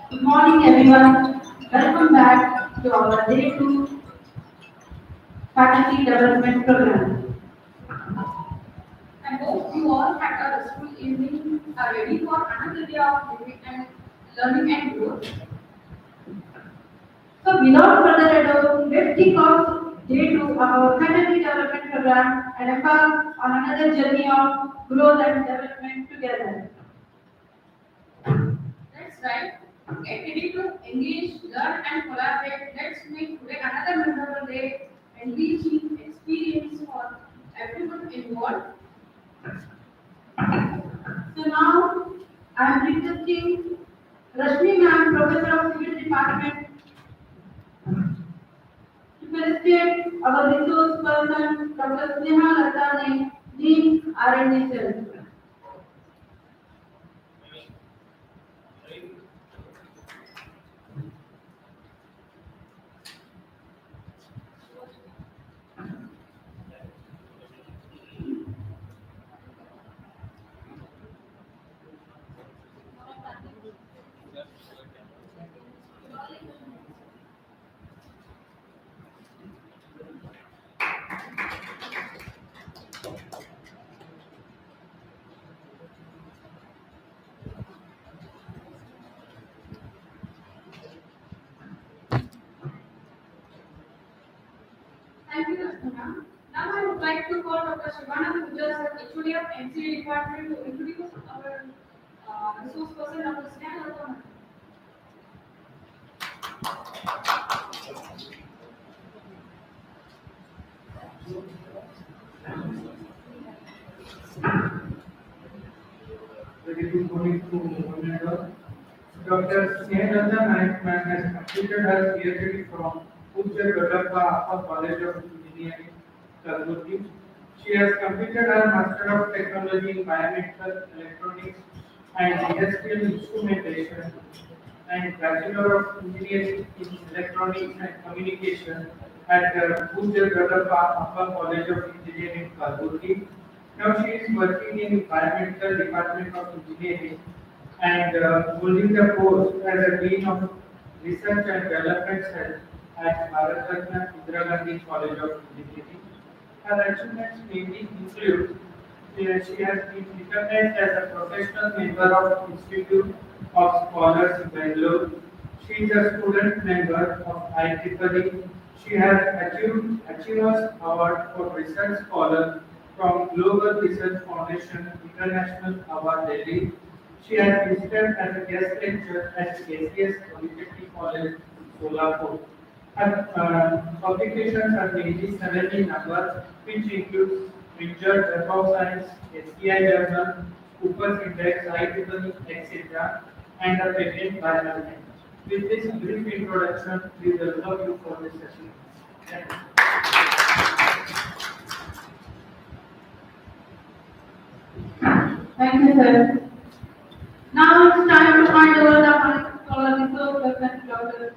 Good morning, everyone. Welcome back to our Day 2 Faculty Development Program. I hope you all had a restful evening, are ready for another day of living and learning and growth. So, without further ado, let's kick off Day 2 of our Faculty Development Program and embark on another journey of growth and development together. That's right. Get ready to engage, learn, and collaborate. Let's make today another memorable day and enriching experience for everyone involved. So, now I am requesting Rashmi Ma'am, Professor of Civil Department, to felicitate our resource person, Dr. Sneha Latane, Dean R&D Cell. Thank you, Rashmana. Now I would like to call Dr. Shivana Pujas, HOD of MCA department, to introduce our resource person, Dr. Sneha Latane. Very good morning to one and all. Dr. Snehalata Naik ma'am has completed her PhD from Pujya Gadappa Upper College of Engineering, Kalburgi. She has completed her Master of Technology in Biomedical Electronics and Industrial Instrumentation and Bachelor of Engineering in Electronics and Communication at Pujya Gadappa Upper College of Engineering, Kalburgi. Now she is working in Biomedical Department of Engineering and holding the post as a Dean of Research and Development Cell at Bharat Ratna Indira Gandhi College of Engineering. Her achievements mainly include She has been recognized as a professional member of Institute of Scholars Bangalore. She is a student member of IEEE. She has achieved Achievers Award for Research Scholar from Global Research Foundation International Award Delhi. She has visited as a guest lecturer at ACS Polytechnic College, Solapur. Her publications are mainly 70 number, which includes Richard Web of Science, STI Journal, Cooper's Index, IEEE, etc., and a patent by her name. With this brief introduction, we welcome you for this session. Thank you. Thank you, sir. Now it's time to hand over the mic to our resource person, Dr.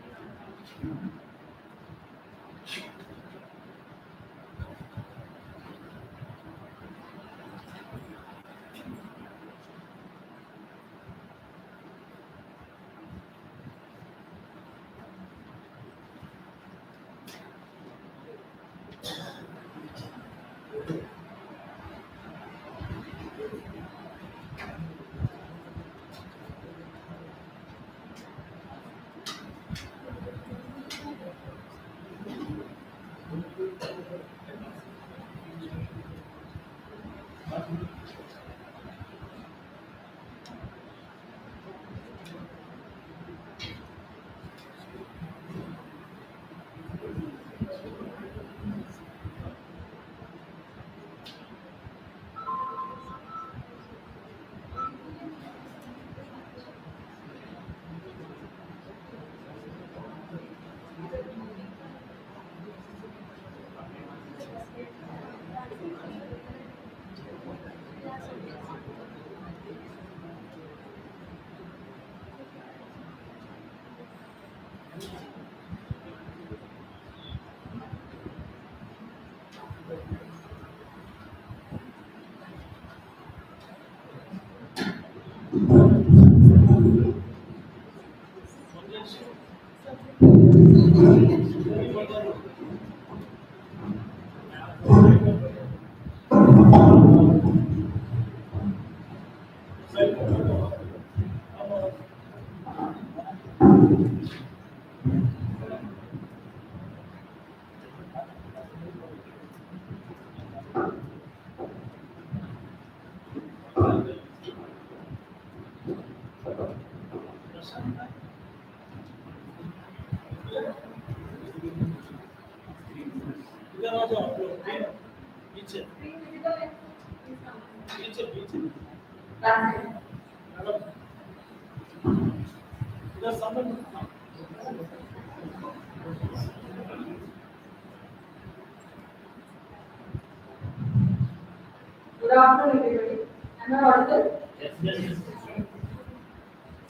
Good afternoon, everybody. Am I audible?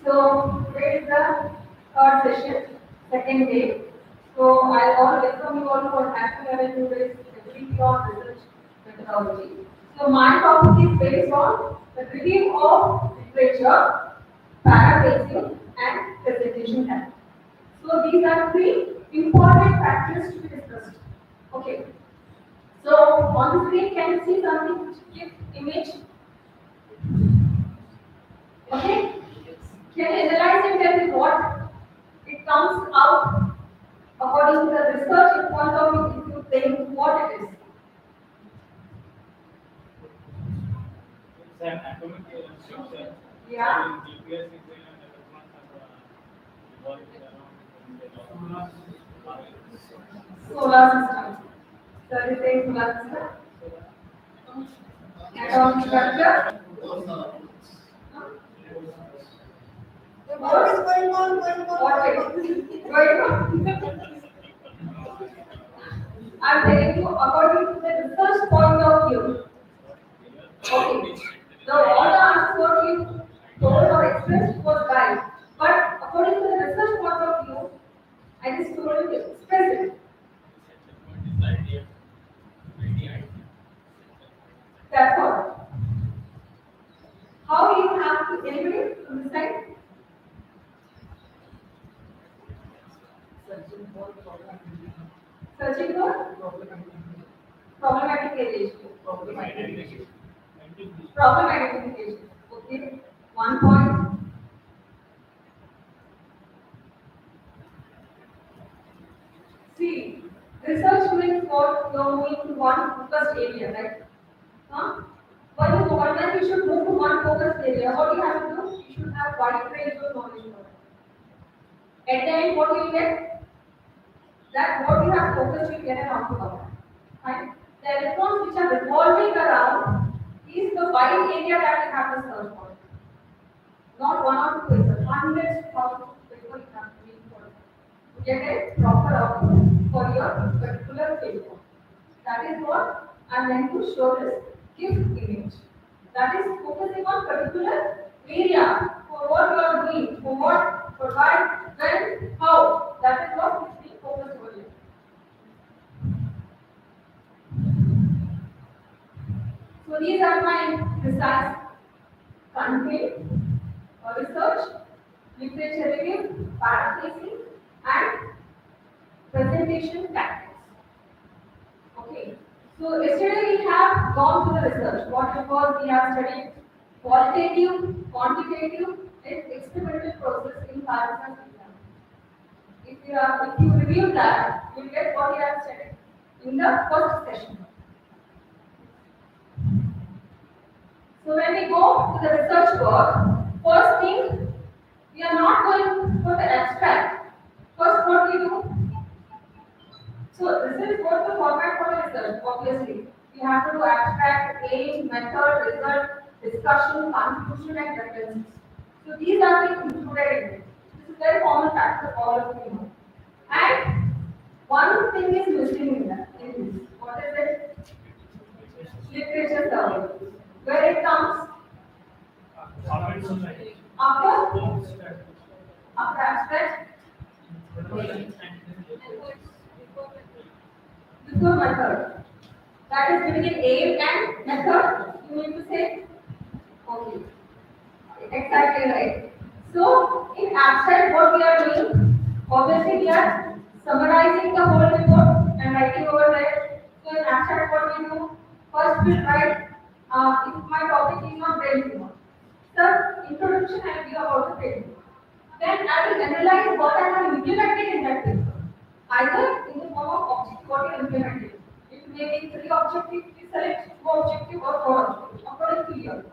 So, today is the third session, second day. So, I all welcome you all for happy level today's ability on research methodology. So, my topic is based on the review of literature, paraphrasing, and presentation time. So, these are three important factors to be discussed. Okay. So, on the screen, can you see something? Give image. Okay. Can you analyze and tell me what it comes out according to the research in front of you if you think what it is? It's an atomic structure. Yeah. GPS is an electron around Solar system. So it is solar system. Atomic structure. What is going on? What is going on? I'm telling you according to the research point of view. Okay. So all the answers what you told or expressed was right. But according to the research point of view, I just told you to express it. That's all. How you have to anybody on this side? Searching for problematic relation. Problem identification. Okay. One point. See, research means what you're moving to one focused area, right? Huh? When you should move to one focused area, what you have to do? You should have wide range of knowledge for it. At the end, what you get? That what you have focused, you get an output of that. Right? The electrons which are revolving around is the wide area that you have to search for. Not one or two papers, hundreds of thousands of papers you have to read for to get a proper output for your particular paper. That is what I meant to show this gift image. That is focusing on particular area for what you are doing, for what, for why, when, how. That is what is being focused over here. So these are my precise content, research, literature review, paraphrasing, and presentation tactics. Okay. So yesterday we have gone through the research. What it was, we have studied qualitative, quantitative, and experimental process in Parkinson's exam. If you review that, you will get what you have studied in the first session. So when we go to the research work, first thing, we are not going for the abstract. First, what we do? So this is what the format for the research, obviously. We have to do abstract, aim, method, result, discussion, conclusion, and references. So these are being included in it. This is very common factor for all of you know. And one thing is missing in that. In this. What is it? Literature survey. Where it comes after abstract. Before method. That is between aim and method. You need to say, okay, exactly right. So in abstract, what we are doing, obviously we are summarizing the whole report and writing over there. So in abstract, what we do, first we write. If my topic is on brain tumor, sir, introduction I will give about the brain tumor. Then I will analyze what I have implemented in that paper. Either in the form of objective what you implemented. It may be three objectives, you select two objective or four objective according to your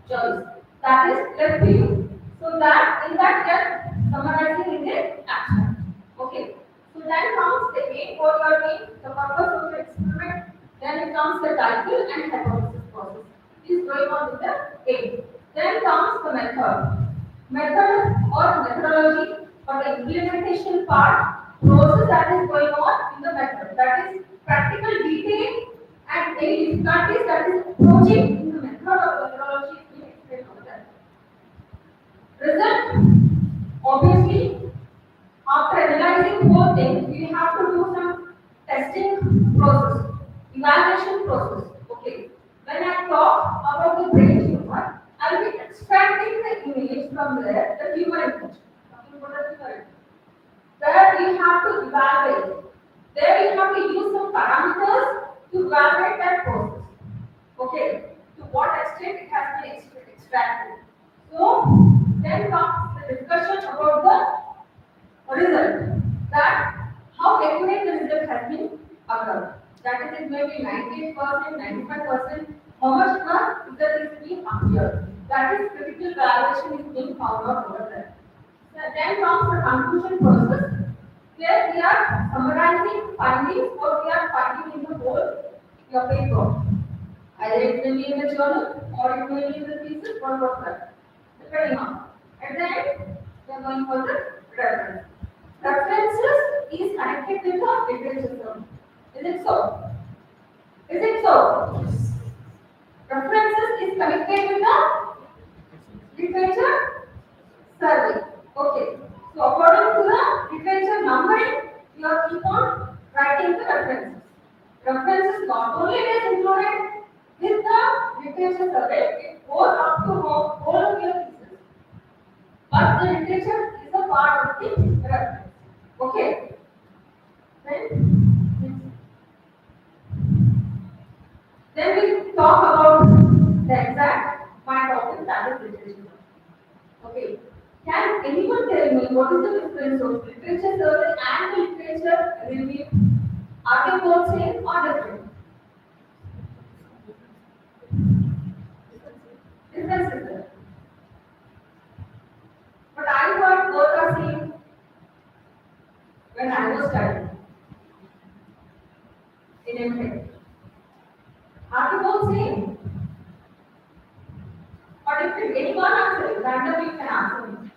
choice. That is left to you. So that in that we are summarizing in the abstract. Okay. So then comes the aim, what you are doing, the purpose of the experiment. Then it comes the title and hypothesis process. Is going on with the aim. Then comes the method. Method or methodology or the implementation part process that is going on in the method. That is practical detail and any difficulties that is approaching in the method or methodology is being explained over there. Result, obviously, after analyzing both things, we have to do some testing process, evaluation process. Okay. When I talk about the brain tumor, I will be extracting the image from there, the tumor image. There you have to evaluate. There you have to use some parameters to evaluate that process. Okay. To what extent it has been extracted. So then comes the discussion about the result. That how accurate the result has been occurred. That is, it may be 98%, 95%. How much the result is being appeared. That is critical evaluation is being found out over there. Then comes the conclusion process. There we are summarizing findings or we are finding in the whole your paper. Either it may be in the journal or it may be in the thesis or whatever. Depending on. At the end, we are going for the reference. References is connected with the literature survey. Is it so? Is it so? References is connected with the literature survey. Okay. So according to the literature numbering, you have keep on writing the references. References not only it is included with the literature survey, it goes up to whole of your thesis. But the literature is a part of the reference. Okay. Then we talk about the exact literature. Okay. Can anyone tell me what is the difference of literature survey and the literature review? Are they both same or different? Difference is there. But I thought both are same when I was studying in MTech. Are they both same or different? Anyone answer it? Randomly you can answer me.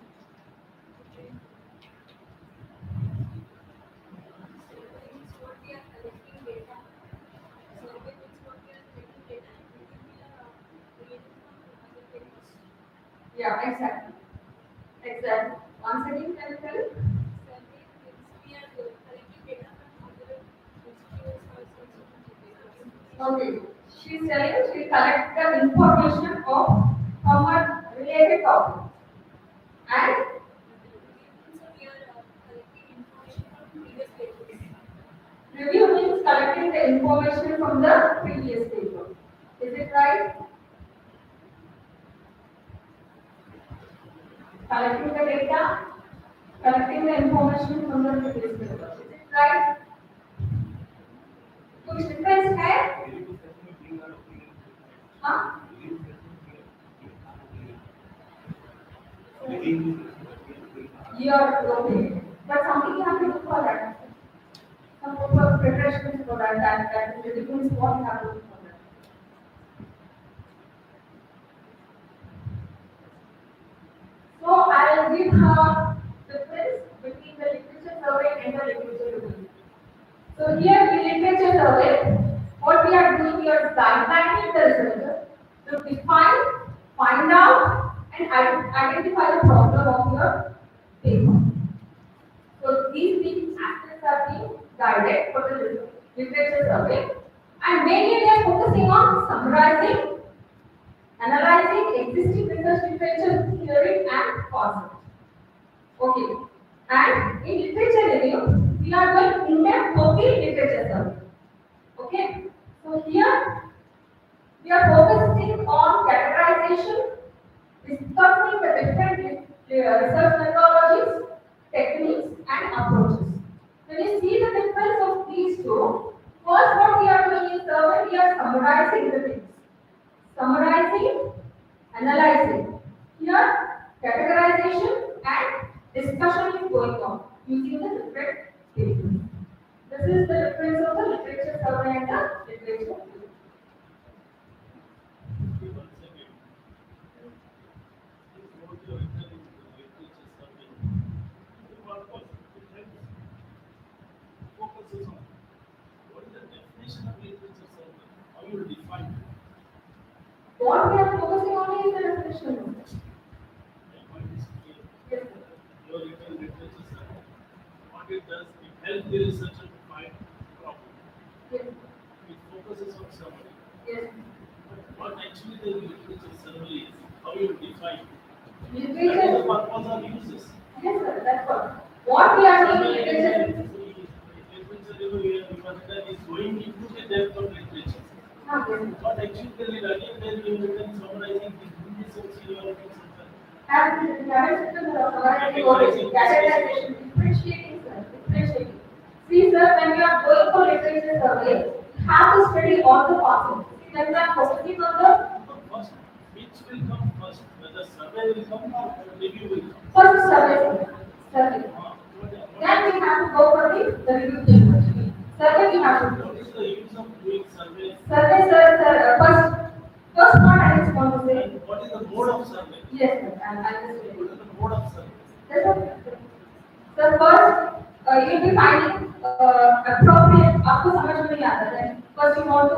Yeah, exactly. Exactly. Once again, can you tell it? Okay. She's telling she collects the information of from a related topic. And review means collecting the information from the previous paper. Is it right? Collecting the data, collecting the information from the previous paper. Is it right? कुछ difference है? हाँ? You are okay. But something you have to do for that. Some proper preparations for that. That is the difference what you have to do for that. So I will give her difference between the literature survey and the literature review. So here in literature survey, what we are doing, we are guideline the researcher to define, find out, and identify the problem of your paper. So these three aspects are being guided for the literature survey, and mainly they are focusing on summarizing, analyzing existing research literature theory and concept. Okay. And in literature review, we are going in-depth of the literature survey. Okay. So here we are focusing on categorization, discussing the different research methodologies, techniques, and approaches. When you see the difference of these two, first what we are doing in survey, we are summarizing the things. Summarizing, analyzing. Here, categorization and discussion is going on using the different papers. This is the difference of the literature survey and the literature review. What we are focusing on is the definition. Yes, sir. Your literature survey, what it does, it helps the researcher to find problem. Yes. It focuses on summary. Yes. But what actually the literature survey is, how you define. That is the Literature. purpose of uses. Yes, sir. That's what. What we are doing in literature. Literature review, because that is going into the depth of literature. Ah, yes. But actually, again, then you can summarizing the socio And the categorization, differentiating, sir. Differentiating. See, sir, when we are going for literature survey, we have to study all the concepts. See, when we are focusing on the first, which will come first, whether survey will come or review will come. first survey, survey. Then we have to go for the review paper. Survey we have to What do. is the use of doing survey? Survey, sir, first part I just want to say. And what is the mode of survey? Yes, sir, I'm just What is the mode of survey? Yes, sir. So first, you'll be finding appropriate. आपको समझ में नहीं आता है. First, you want to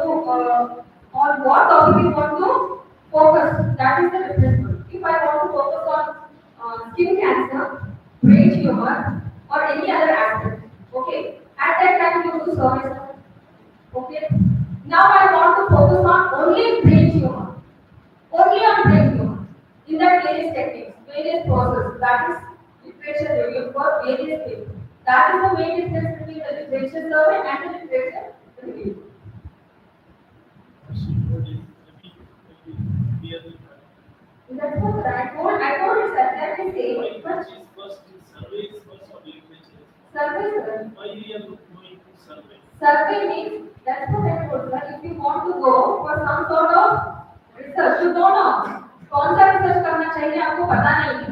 on what topic you want to focus. That is the difference. If I want to focus on skin cancer, brain tumor, or any other aspect, okay, at that time you do survey. Okay. Now I want to focus on only brain tumor, only on brain tumor. In that various techniques, various processes. That is literature review for various papers. That is the main difference between the literature survey and the literature review. That's what I told it's exactly Why same, but which is first? Survey is first or literature is survey, first? Why we are not going to survey? survey means that's what I told sir. If you want to go for some sort of research, you don't know कौन सा research करना चाहिए आपको पता नहीं है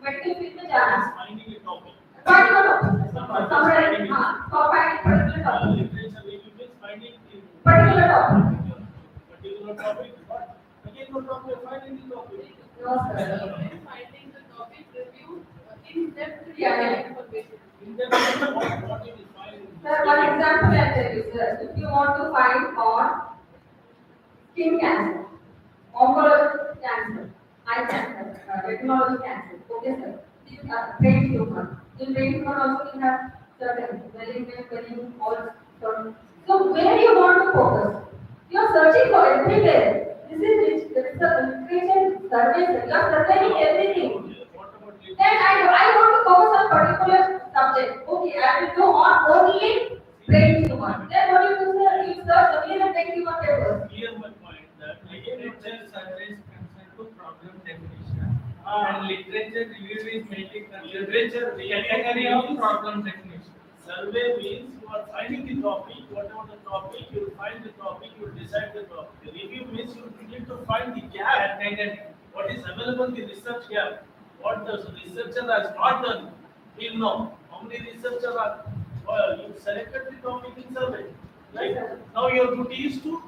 medical field में जाना That is है finding a topic. particular summary हाँ for finding particular topic Literature review means finding the particular topic particular topic. But again, no topic, finding the topic. no sir Finding the topic review in depth Yeah. information. In that what it is finding. sir one example I tell you sir if you want to find on skin cancer oncological cancer, eye cancer, retinology cancer. Okay, sir. Brain tumor. In brain tumor also we have certain malignant, all certain. So where you want to focus? You are searching for everywhere. This is the literature survey. You are surveying everything. What about literature? Then I want to focus on particular subject. Okay, I will go on only brain tumor. Then what you do, sir? You search only the brain tumor papers. Clear my point that Literature literature survey is concerned to problem definition, and literature review is making literature category of problem definition. survey means you are finding the topic, whatever the topic, you will find the topic, you will decide the topic. The review means you need to find the gap, what is available, the research gap, what the researcher has not done till now. How many researchers are, you selected the topic in survey, right? Now your duty is to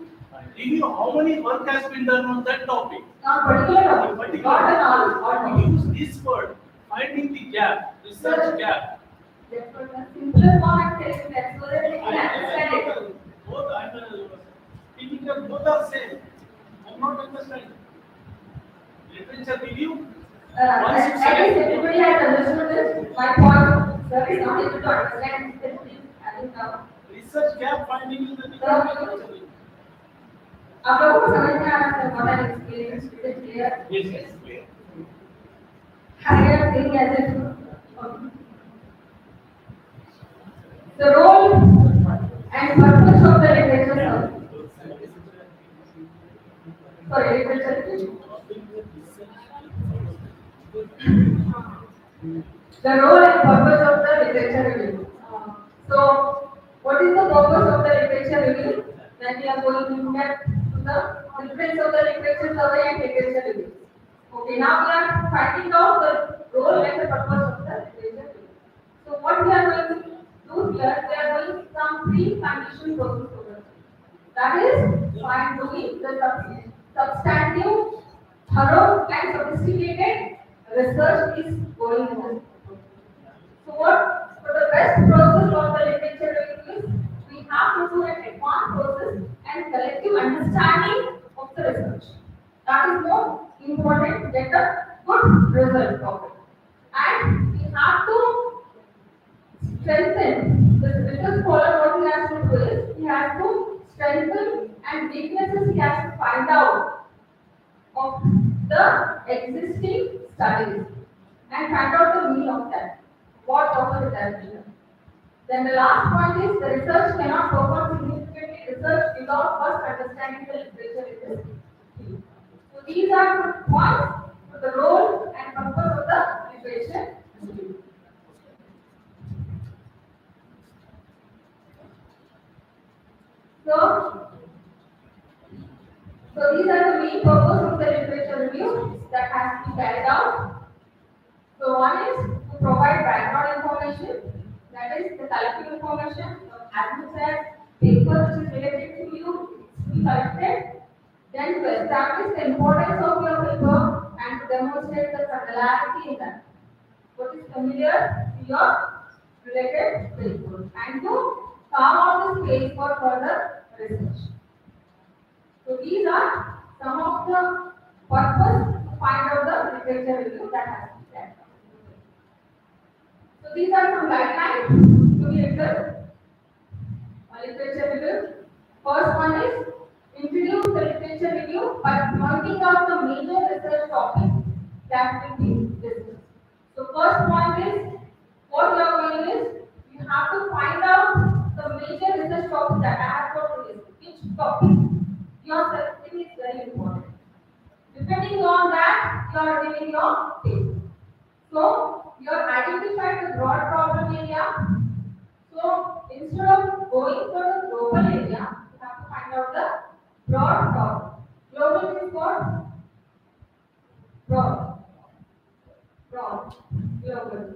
review how many work has been done on that topic. Not particular topic. Not the knowledge. Not knowledge. Use this word, finding the gap, research gap. That's what the simplest form I'm telling you that so that they can understand it. Both I'm thinking that both are same. I'm not understanding. Literature review. Once you At least select everybody has understood this. My point, sir, is not able to understand this. Having now. research gap finding is the literature review. आप लोगों को समझ में आ रहा है what I explained? Is it clear? Yes, clear. Higher thing as if the role and purpose of the literature survey. Sorry, literature review. The role and purpose of the literature review. So, what is the purpose of the literature review? Then we are going to look at the difference of the literature survey and literature review. Okay, now we are finding out the role and the purpose of the literature review. So, what we are going to do here, we are going to some pre-condition process over here. That is, by doing the substantive, thorough, and sophisticated research is going on. So what for the best process of the literature review is we have to do an advanced process and collective understanding of the research. That is more important to get a good result of it. And we have to strengthen the research scholar. What he has to do is he has to strengthen and weaknesses he has to find out of the existing studies and find out the meaning of that. What purpose it has been. Then the last point is the research cannot perform significantly research without first understanding the literature in this field. So these are the points for the role and purpose of the literature review. So these are the main purpose of the literature review that has to be carried out. So one is to provide background information, that is the collective information, as you said, paper which is related to you, to be collected. Then to establish the importance of your paper and to demonstrate the familiarity in that. What is familiar to your related paper and to carve out the space for further research. So these are some of the purpose to find out the literature review that has to be done. So these are some guidelines to be written on literature review. First one is introduce the literature review by pointing out the major research topics that will be discussed. So first point is what you are doing is you have to find out the major research topics that I have got to list. Which topic you are selecting is very important. Depending Depending on that, you are giving your paper. So you have identified the broad problem area. So instead of going for the global area, you have to find out the broad problem. Global is what? Broad. Broad. Global.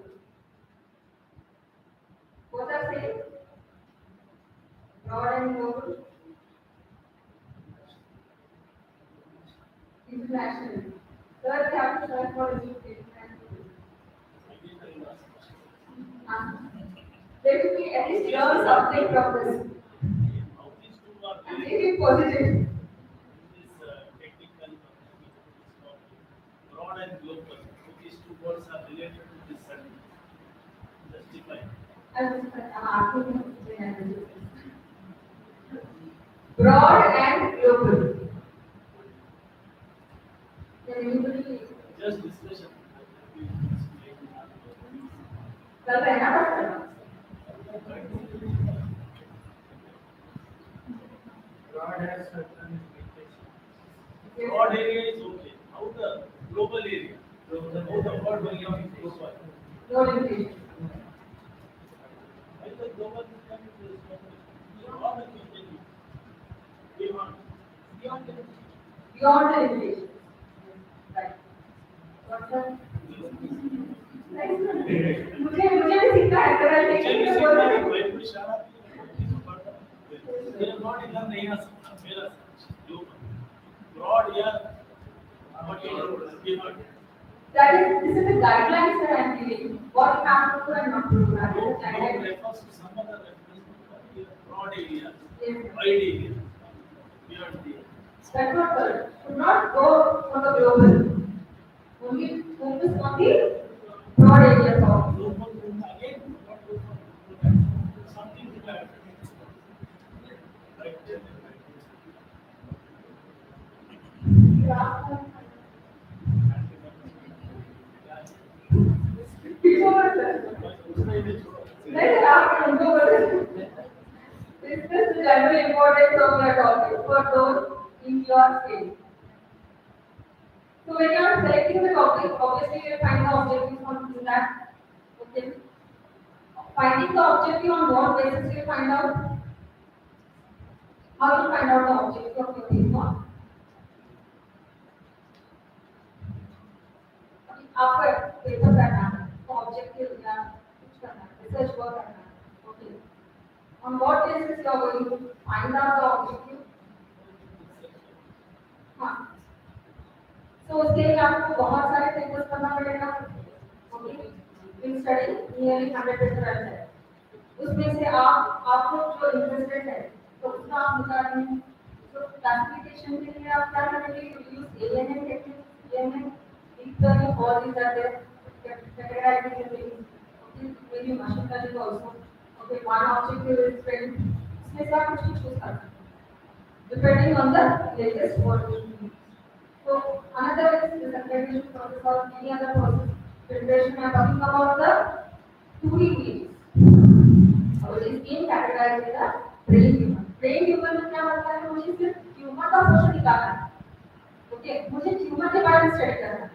Both are same. Broad and global. International. Third, we have to search for international. There should be at least learn something from this. How these two are And related make it positive. this technical broad and global. So these two words are related to this study. Justify. I'm asking you. Broad and global. Can anybody Just discussion. कल रहना पड़ता God has certain limitations. Broad area is okay. How the global area? How the word will be global? No limitation. Why the global system is beyond the limitation? Beyond. Beyond the limitation. Beyond the limitation. Right. What's that? मुझे मुझे भी सीखना है sir मुझे भी लेकिन सीखना मैं है, बोल मैं भी इशारा मेरा ब्रॉड इधर नहीं आ सकता मेरा जो ब्रॉड या what you given that is this is the guidelines that I am giving. What you have to do and not to do. That is no the guideline. refers to some other reference broad area Yes. wide area beyond the That's not correct. Should not go for the global. Only focus on the broad areas of. global again what to something to that right Let's ask them to discuss the general importance of the topic for those in your field. So when you are selecting the topic, obviously you will find the objectives on that. Okay. Finding the objective on what basis you find out? How you find out the objective of your paper? आपको paper करना है, तो objective या कुछ करना है, research work करना है, okay. On what basis you are going to find out the objective? हाँ. So उसके लिए आपको बहुत सारे पेपर्स करना पड़ेगा, okay. In study nearly 100 paper है. उसमें से आप लोग जो इंटरेस्टेड है, तो उसका आप निकाल लें. तो क्लासिफिकेशन के लिए आप क्या करेंगे? Use ANN technique, ANN Literally all these are there. Categorizing the things. Okay, maybe machine learning also. Okay, one objective is friend. इसमें से आप कुछ choose कर सकते हैं. Depending on the latest what you need. So another is the segregation process or any other process. Filtration I am talking about the 2D images. which is in categorizing the brain tumor. Brain tumor में क्या होता है? मुझे सिर्फ tumour का portion निकालना है. Okay, मुझे ट्यूमर के बारे में स्टडी करना है.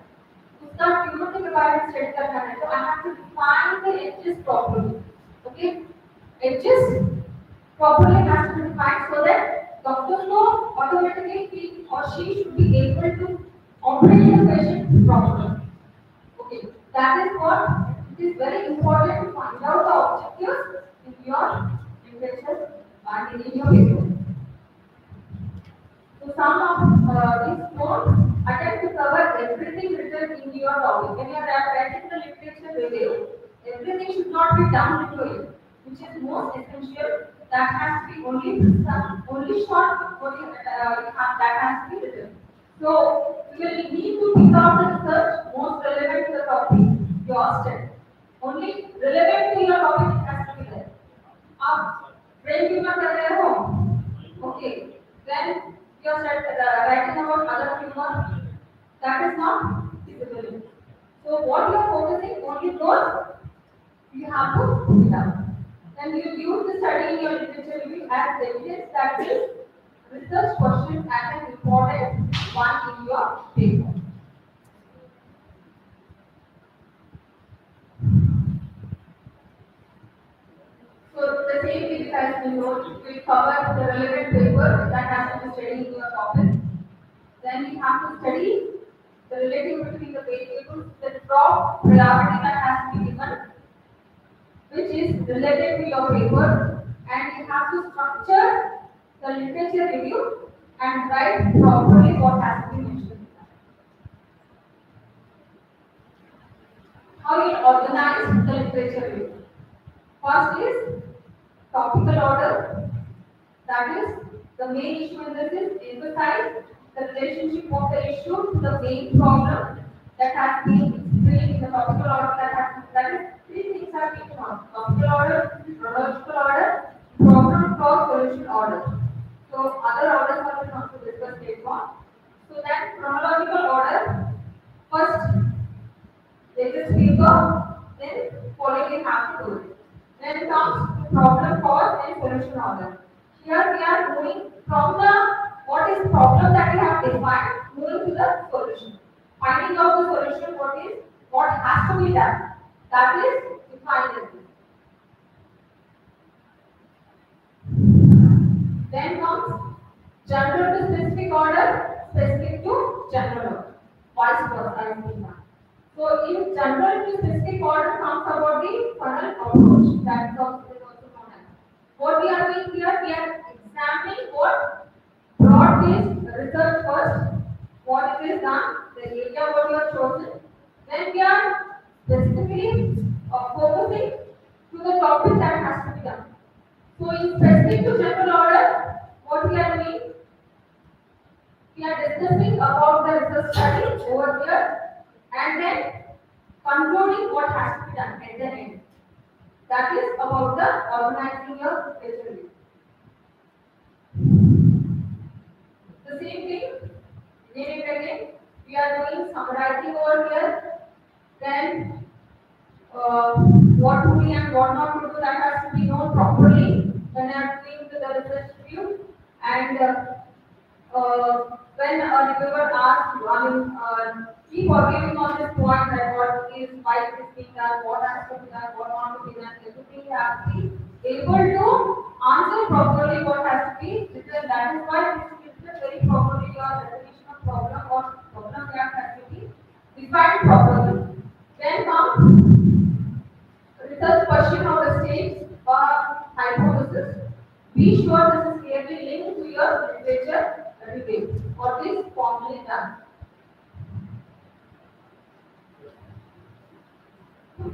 उसका ट्यूमर के बारे में स्टडी करना है, तो I have to define the ages properly. Okay, ages properly has to be defined so that doctor know automatically he or she should be able to operate the patient properly. Okay, that is what it is very important to find out the objectives in your literature and in your paper. So some of these don't attempt to cover everything written in your topic. When you are writing the literature review, everything should not be done into it, which is most essential. That has to be only short, only that has to be written. So you will need to pick out the research most relevant to the topic your study. Only relevant to your topic has to be there. आप brain tumor कर रहे हो, okay? Then you are writing about other tumor. That is not feasible. So what you are focusing only those you have to pick it up. Then you use the study in your literature review as evidence that this research question as an important one in your paper. you know, will cover the relevant paper that has to be studied in your topic. Then we have to study the relative between the variables, the top priority that has to be given, which is related to your paper, and you have to structure the literature review and write properly what has to be mentioned. How you organize the literature review. First is topical order. That is, the main issue in this is emphasize the relationship of the issue to the main problem that has been explained in the topical order that is three things have been shown. Topical order, chronological order, problem cross solution order. So other orders are we going to discuss later on. So that chronological order, first latest paper, then following have to do it. Then comes problem cause and solution order. Here we are moving from the what is problem that we have defined, moving to the solution. Finding out the solution, what has to be done. That is defined as this. Then comes general to specific order, specific to general order. Vice versa, I think that. So in general to specific order comes about the funnel approach. That is also known as. What we are doing here, we are examining what broad-based research first, what it is done, the area what you have chosen. Then we are specifically focusing to the topic that has to be done. So in specific to general order, what we are doing, we are discussing about the research study over here and then concluding what has to be done at the end. That is about the organizing your literature. The same thing, again and again, we are doing summarizing over here, then what to be and what not to do, that has to be known properly when I am doing the research review. And when a reviewer asks you, keep arguing on this point that what is, why it is being done, what has to be done, what not to be done, everything you have to be able to answer properly what has to be written. That is why this is written very properly, your definition of problem or problem gap has to be defined properly. Then comes research question or the stage or hypothesis. Be sure this is clearly linked to your literature review. What is formally done.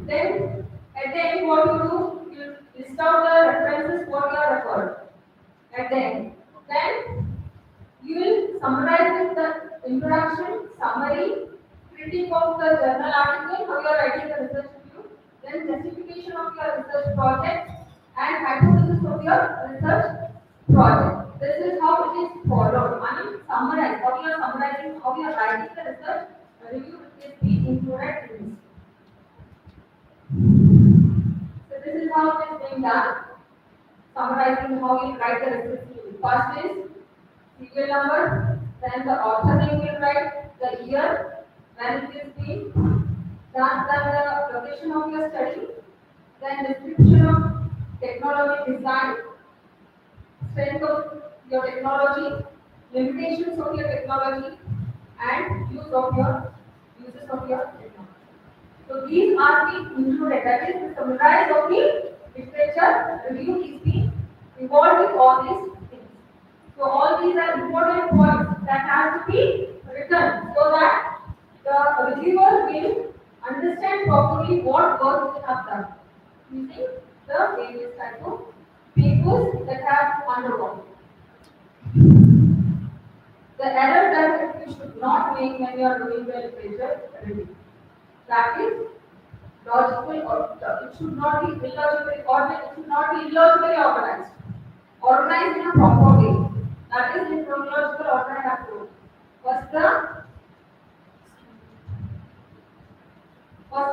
Then at the end what you do, you list out the references what you are referred at the end. Then you will summarize with the introduction, summary, critique of the journal article, how you are writing the research review, then justification of your research project and hypothesis of your research project. This is how it is followed. I mean, summarize, how you are summarizing, how you are writing the research review is being included in this. So this is how it is being done. Summarizing how you write the research review. First is serial number, then the author name will write, the year, when it is being done, then the location of your study, then description of technology design, strength of your technology, limitations of your technology, and uses of your technology. So these are being included. That is the summarize of the literature review is being involved with all these things. So all these are important points that have to be written so that the reviewer will understand properly what work they have done using the various types of papers that have undergone. The error that you should not make when you are doing the literature review. That is logical or it should not be illogically or it should not be illogically organized. Organized in a proper way. That is in chronological order I have told. First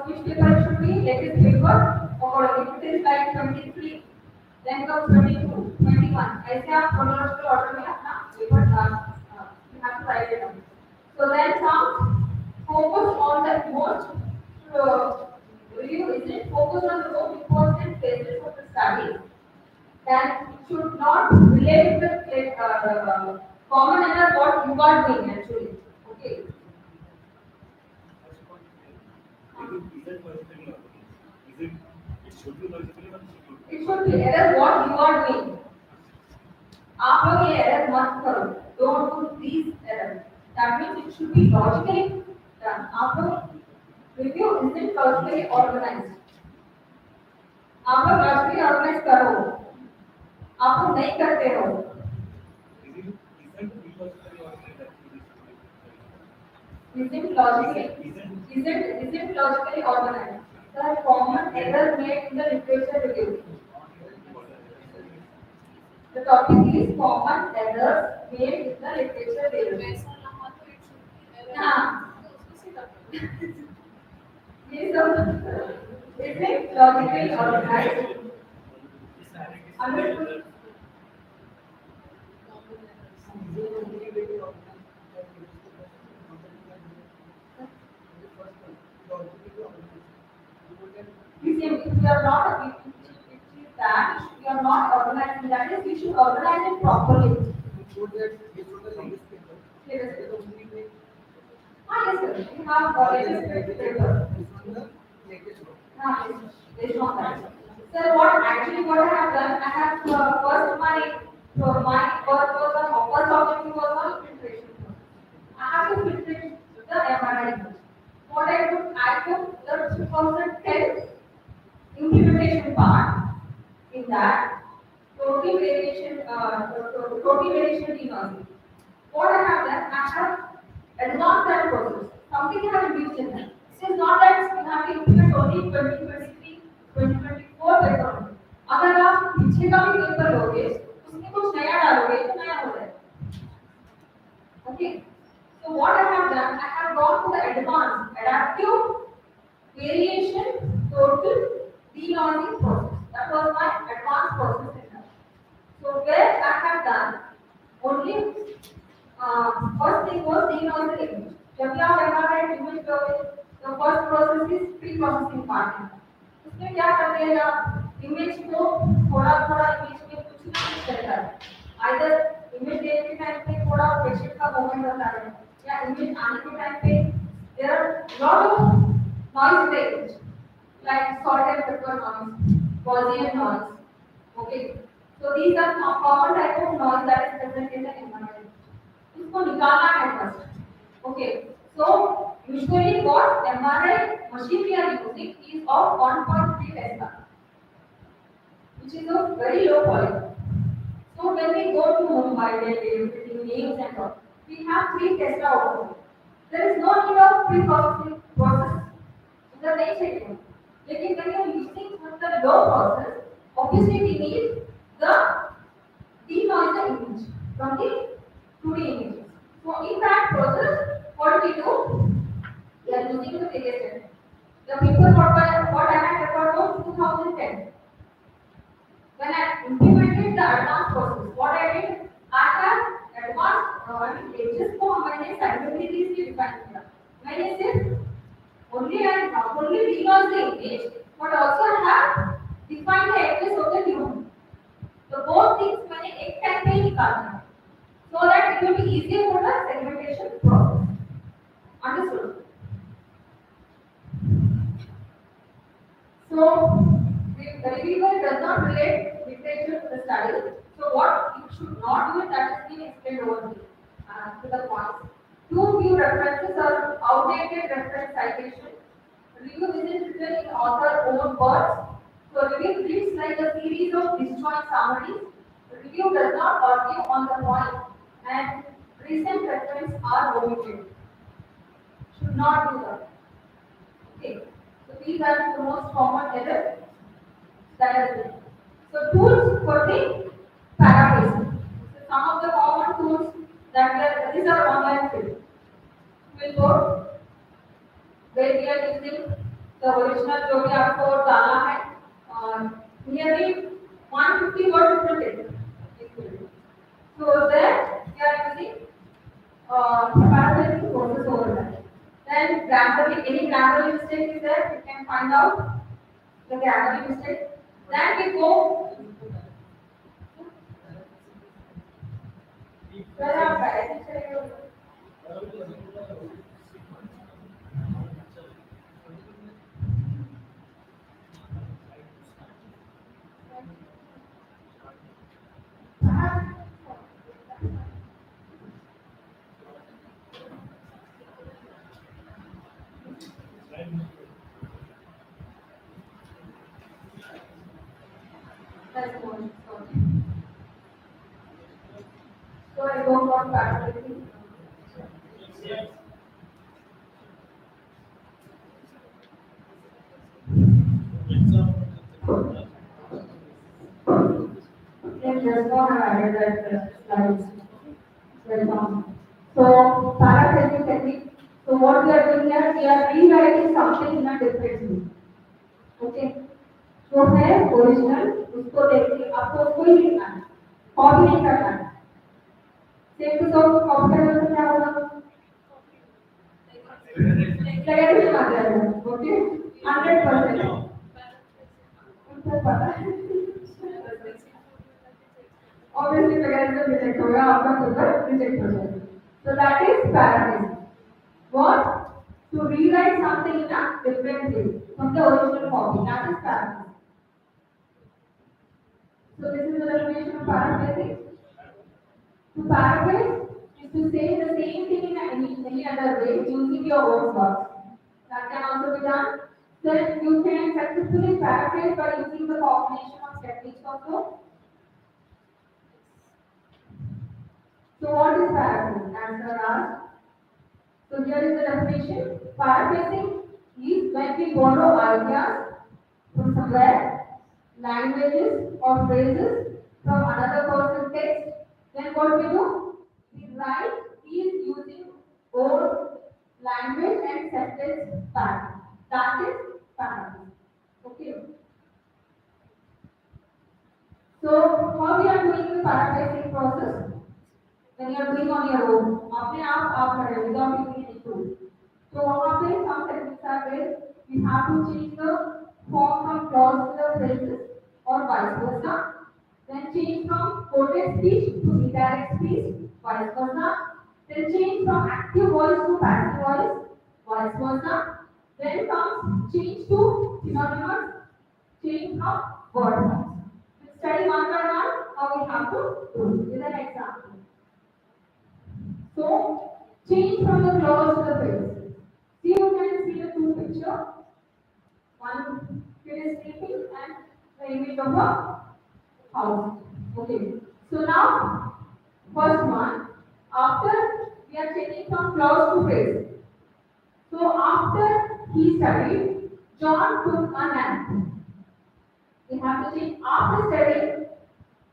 which paper it should be? Latest paper or if it is like 23, then comes 22, 21. ऐसे आप chronological order में अपना paper you have to write it down. So then comes focus on the most review is it focus on the most important phases of the study. then it should not relate with like the common error what you are doing actually. Okay. It should be error what you are doing. आप लोग ये error मत करो. Don't do these errors. That means it should be logically done. आप लोग review isn't logically organized. आप लोग logically organized करो. आप लोग नहीं करते हो. Isn't logically organized. The common error made in the literature review. The topic is common errors made in the literature review. हाँ, ये सब isn't logically organized. Understood? You see, if you are not, if that you are not organizing, that is, we should organize it properly. Yes, yes, sir. We have latest paper. Yes, based on that. Sir, what I have done, I have first my work was on first objective was on filtration. I have to filtrate the MRI. What I took the 2010 implementation part. In that, protein variation, protein variation technology. What I have done, I have advanced that process. Something I have used in that. It is not that you have to implement only 2023, 2024 paper. अगर आप पीछे का भी paper लोगे, उसमें कुछ नया डालोगे तो नया हो जाएगा. Okay. So what I have done, I have gone to the advanced adaptive variation total denoising process. That was my advanced process in that. So where I have done only first thing was denoising image. जब भी आप environment image करोगे, the first process is pre-processing part. उसमें क्या करते हैं आप image को थोड़ा थोड़ा इमेज में कुछ कुछ रहता है. Either इमेज देने के टाइम पे थोड़ा पेशेंट का मूवमेंट होता है या इमेज आने के टाइम पे there are lot of noise in the image like salt and pepper noise, Gaussian noise. Okay, so these are common type of noise that is present in the environment. इसको निकालना है first. Okay, so usually what MRI machine we are using is of 1.3 Tesla, which is of very low quality. So when we go to Mumbai, Delhi, visiting names and all, we have 3 Tesla over. There is no need of pre-processing process. The next second. Lekin when you are using the low process, obviously we need the denoise the image from the 2D images. So in that process, what we do? We are using the biggest step. The paper what I had referred was 2010. When I implemented the advanced process, what I did, I have advanced edges को मैंने simultaneously define किया. मैंने सिर्फ only denoise the image, but also I have defined the edges of the human. So both things मैंने एक time पे ही निकालना है, so that it will be easier for the segmentation process. Understood? So the reviewer does not relate literature to the study. So what you should not do, that has been explained over here to the points. Too few references or outdated reference citation. Review isn't written in author own words. So review reads like a series of disjoint summaries. Review does not argue on the point, and recent references are omitted. Should not do that. Okay. So these are the most common errors that are there. So tools for the paraphrasing. So some of the common tools that these are online field. We'll go where we are using the original जो भी आपको डालना है nearly 150 words printed. So there we are using paraphrasing process over there. Then grammar, any grammar mistake is there, you can find out the grammar mistake. Then we go sir आप ऐसे चलेंगे that's one. So I go for paraphrasing. Then just now I added that slides. Very long. So paraphrasing technique. So what we are doing here, we are rewriting something in a different way. Okay. जो है original उसको देख के आपको उसको ही लिखना है copy नहीं करना है सेम टू सॉफ्ट कॉपी करने से क्या होगा लगेगा आ जाएगा ओके 100% उनको पता है obviously mechanism reject होगा आपका पेपर रिजेक्ट हो जाएगा so that is paraphrasing what to rewrite something in a different way from the original copy that is paraphrasing. So this is the definition of paraphrasing. To paraphrase is to say the same thing in any other way using your own words. That can also be done. Then you can successfully paraphrase by using the combination of techniques also. So what is paraphrasing? Answer asked. So here is the definition. Paraphrasing is when we borrow ideas from somewhere, languages or phrases from another person's text. Then what we do? We write is using old language and sentence pattern. That is paraphrasing. Okay. So how we are doing the paraphrasing process? When you are doing on your own, अपने आप कर रहे हो without using any tool. So वहाँ पे some techniques are there. We have to change the form from clause to the phrases or vice versa. Then change from quoted speech to indirect speech, vice versa. Then change from active voice to passive voice, vice versa. Then comes change to synonymous, change from word forms. Study one by one how we have to do. With an example. So change from the clause to the phrase. See, you can see the two pictures. One kid is sleeping and the image of a house. Okay. So now, first one, after we are changing from clause to phrase. So after he studied, John took a nap. We have to change after studying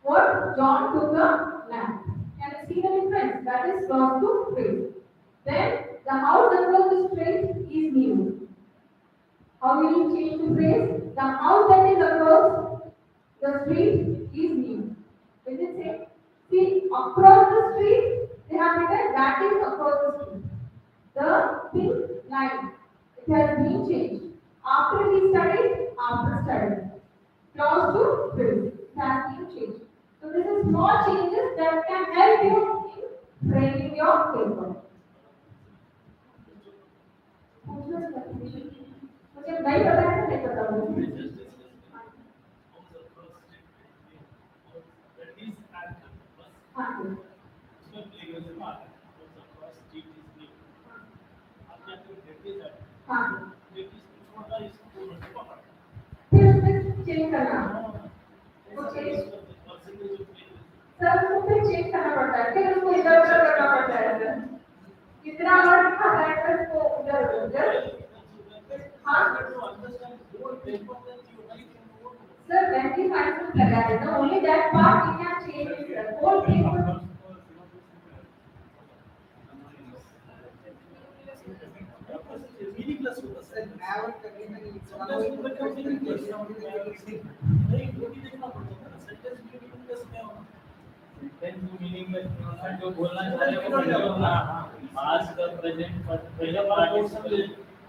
what John took a nap. Can you see the difference? That is clause to phrase. Then the house across the street is new. How will you change the phrase? The house that is across the street is new. Will it say? See, across the street, they have written that is across the street. The pink line, it has been changed. After he studied, after studying. Clause to phrase, it has been changed. So this is small changes that can help you in framing your paper. मुझे नहीं पता है तो नहीं पता मुझे हाँ जी हाँ फिर उसमें चेंज करना वो चेंज सर उसको फिर चेंज करना पड़ता है फिर उसको इधर उधर करना पड़ता है सर कितना बार खाता है फिर उसको उधर उधर हाँ sir when we find some लगा है ना only that part we can change it sir whole thing meaningless होता है never करने में sometimes you become meaningless नहीं कोई देखना पड़ता है sentence meaningless क्या होगा sentence meaningless जो बोलना चाह रहे हो हां past का present पहला पार्ट को समझे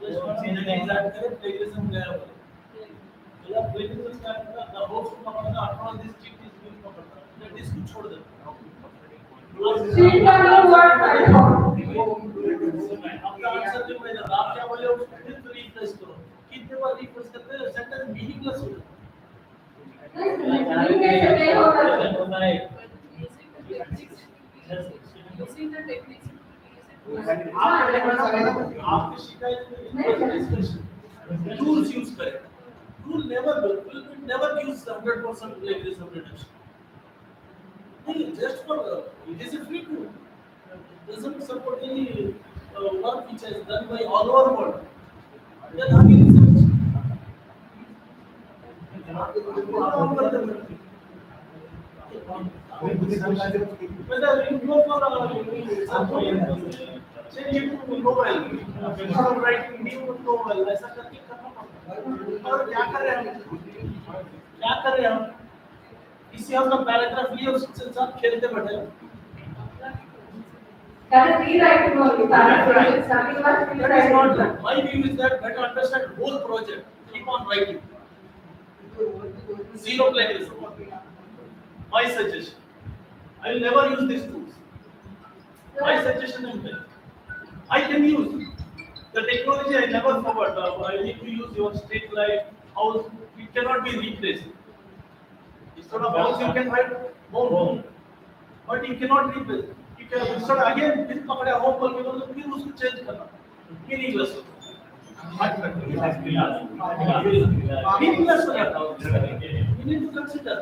just चीजें एग्जैक्ट करें प्लेगरिज्म गया हो या प्लेगरिज्म स्टार्ट का द होस्ट का पड़ता है across this street is build का पड़ता है दैट इज छोड़ देते She'll tell you what I thought. अपना आंसर जो मैंने आप क्या बोले उसको फिर तो रिफ्रेश करो कितने बार रिफ्रेश करते हैं सेंटेंस मीनिंगलेस हो जाता नहीं कैसे नहीं होगा? Using the techniques. है आपकी शिकायत में डिस्कशन टूल्स यूज करें tool never use 100% like this reduction नहीं just for it is a free tool doesn't support any work which is done by all over world then how can research whether you go for say you to novel instead of writing new novel ऐसा करके करना पड़ता है और क्या कर रहे हैं हम इसी हम का पैराग्राफ लिए उसके साथ खेलते बैठे That is rewriting only. That is something much that is rewriting. not my view is that better understand whole project keep on writing zero plagiarism my suggestion I will never use these tools my suggestion is that I can use the technology I never forgot I need to use your street light house it cannot be replaced instead of house you can write home but you cannot replace you can instead again फिर पकड़े home बोल के बोलो फिर उसको change करना meaningless meaningless हो जाता you need to consider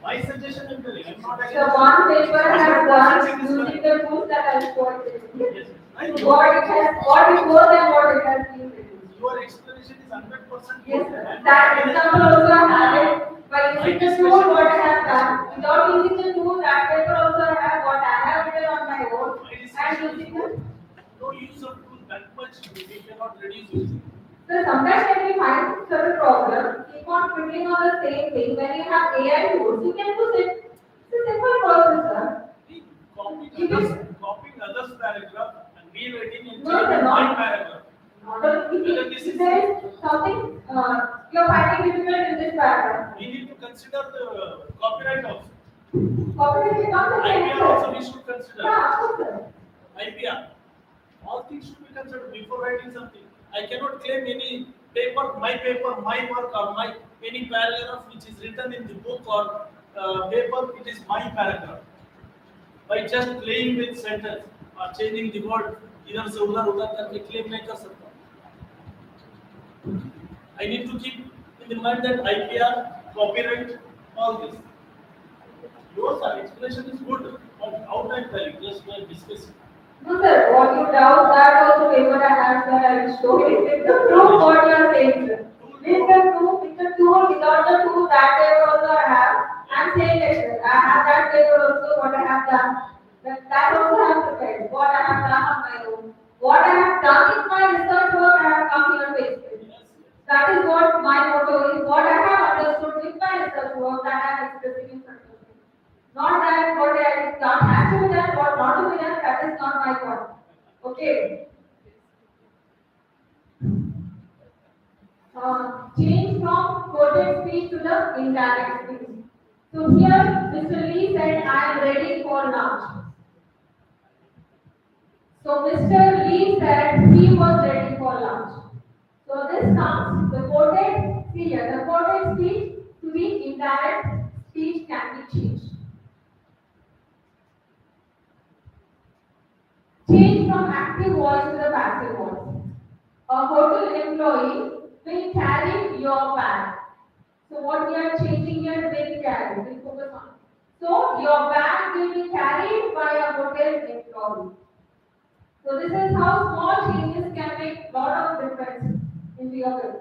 my suggestion is very I'm not The one paper has done using the tools that I showed you. yes I know What it was and what it has been written. your explanation is 100% Yes, good. sir. That example also I have it by using the tool what I have done. Without using the tool, that paper also I have what I have written on my own. And using the No use of tool that much we cannot reduce it. so sometimes when we find certain problem, keep on thinking on the same thing. When you have AI tools, you can use it. It's a simple process, sir. Copying others paragraph and rewriting and No, sir, changing my not. paragraph. If there is something you're finding difficult in this paragraph, We need to consider the copyright also. copyright is not the same. IPR also we should consider. Yeah, of course, sir. IPR. All things should be considered before writing something. I cannot claim any paper, my work or my any paragraph which is written in the book or paper, it is my paragraph. By just playing with sentence or changing the word, इधर से उधर करके claim नहीं कर सकता. I need to keep in mind that IPR, copyright, all this. Yours explanation is good, but outline value just we are discussing. No, sir. What you doubt that also paper I have that I will show it. With the proof what you are saying, sir. With the tool, without the tool, that paper also I have. And same like sir. I have that paper also what I have done. That also I have prepared. What I have done on my own. What I have done in my research work, I have come here to explain. That is what my motto is. What I have understood with my research work that I am expressing in front of you. Not that what I can't have to be done, what not to be done, that is not my point. Okay. Change from quoted speech to the indirect speech. So here, Mr. Lee said, I am ready for lunch. So Mr. Lee said he was ready for lunch. So this comes, the quoted, see here, the quoted speech to the indirect speech can be changed. Change from active voice to the passive voice. A hotel employee will carry your bag. So what we are changing here will carry, will focus on. So your bag will be carried by a hotel employee. So this is how small changes can make lot of difference in the other.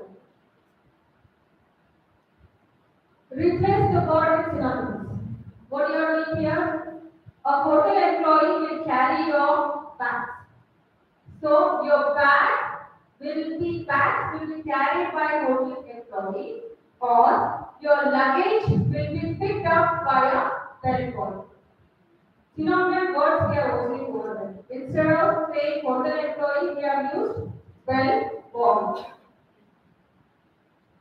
Replace the word with synonyms. What you are doing here? A hotel employee will carry your bags. So your bags will be carried by hotel employee, or your luggage will be picked up by a bell boy. Synonym words we are using over there. Instead of saying hotel employee, we have used bell boy.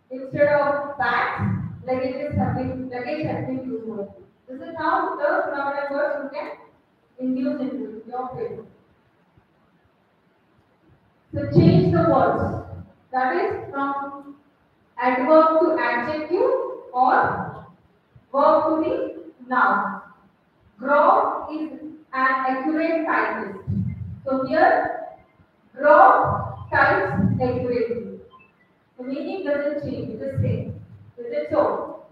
Instead of bags, luggage has been used over. This is how the synonym words you can induce into your favor. So change the words. That is from adverb to adjective or verb to the noun. Grow is an accurate typist. So here, grow types accurately. The meaning doesn't change, it is same. Is it so?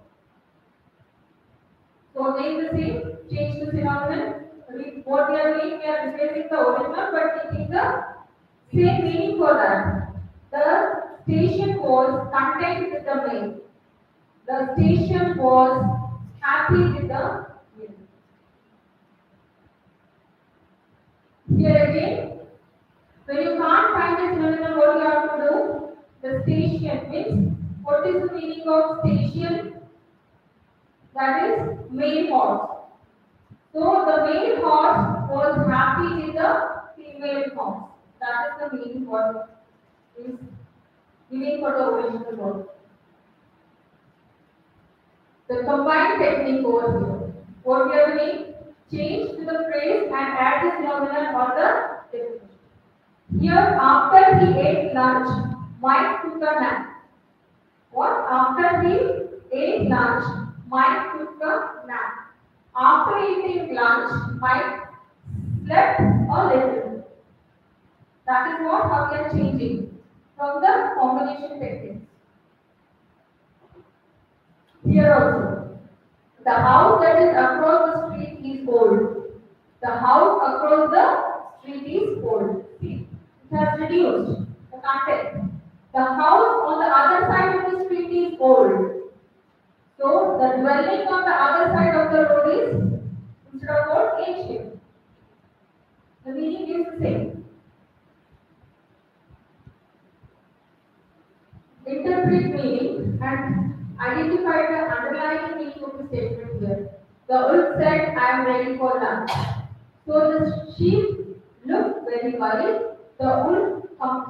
So again the same, change the phenomenon. What we are doing, we are replacing the original but keeping the same meaning for that. The station was content with the mail. The station was happy with the mail. Here again, when you can't find a synonym, what you have to do? The station means, what is the meaning of station? That is male horse. So the male horse was happy with the female horse. That is the meaning for is meaning for the original word. The combined technique over here. What we are doing? Change to the phrase and add the phenomenon or the definition. Here, after he ate lunch, Mike took a nap. What? After he ate lunch, Mike took a nap. After eating lunch, Mike slept a little. That is what how we are changing from the combination technique. Here also, the house that is across the street is old. The house across the street is old. See, it has reduced the context. The house on the other side of the street is old. So the dwelling on the other side of the road is instead of old, ancient. The meaning is the same. Interpret meaning and identify the underlying meaning of the statement here. The wolf said, I am ready for lunch. So the sheep looked very worried. The wolf,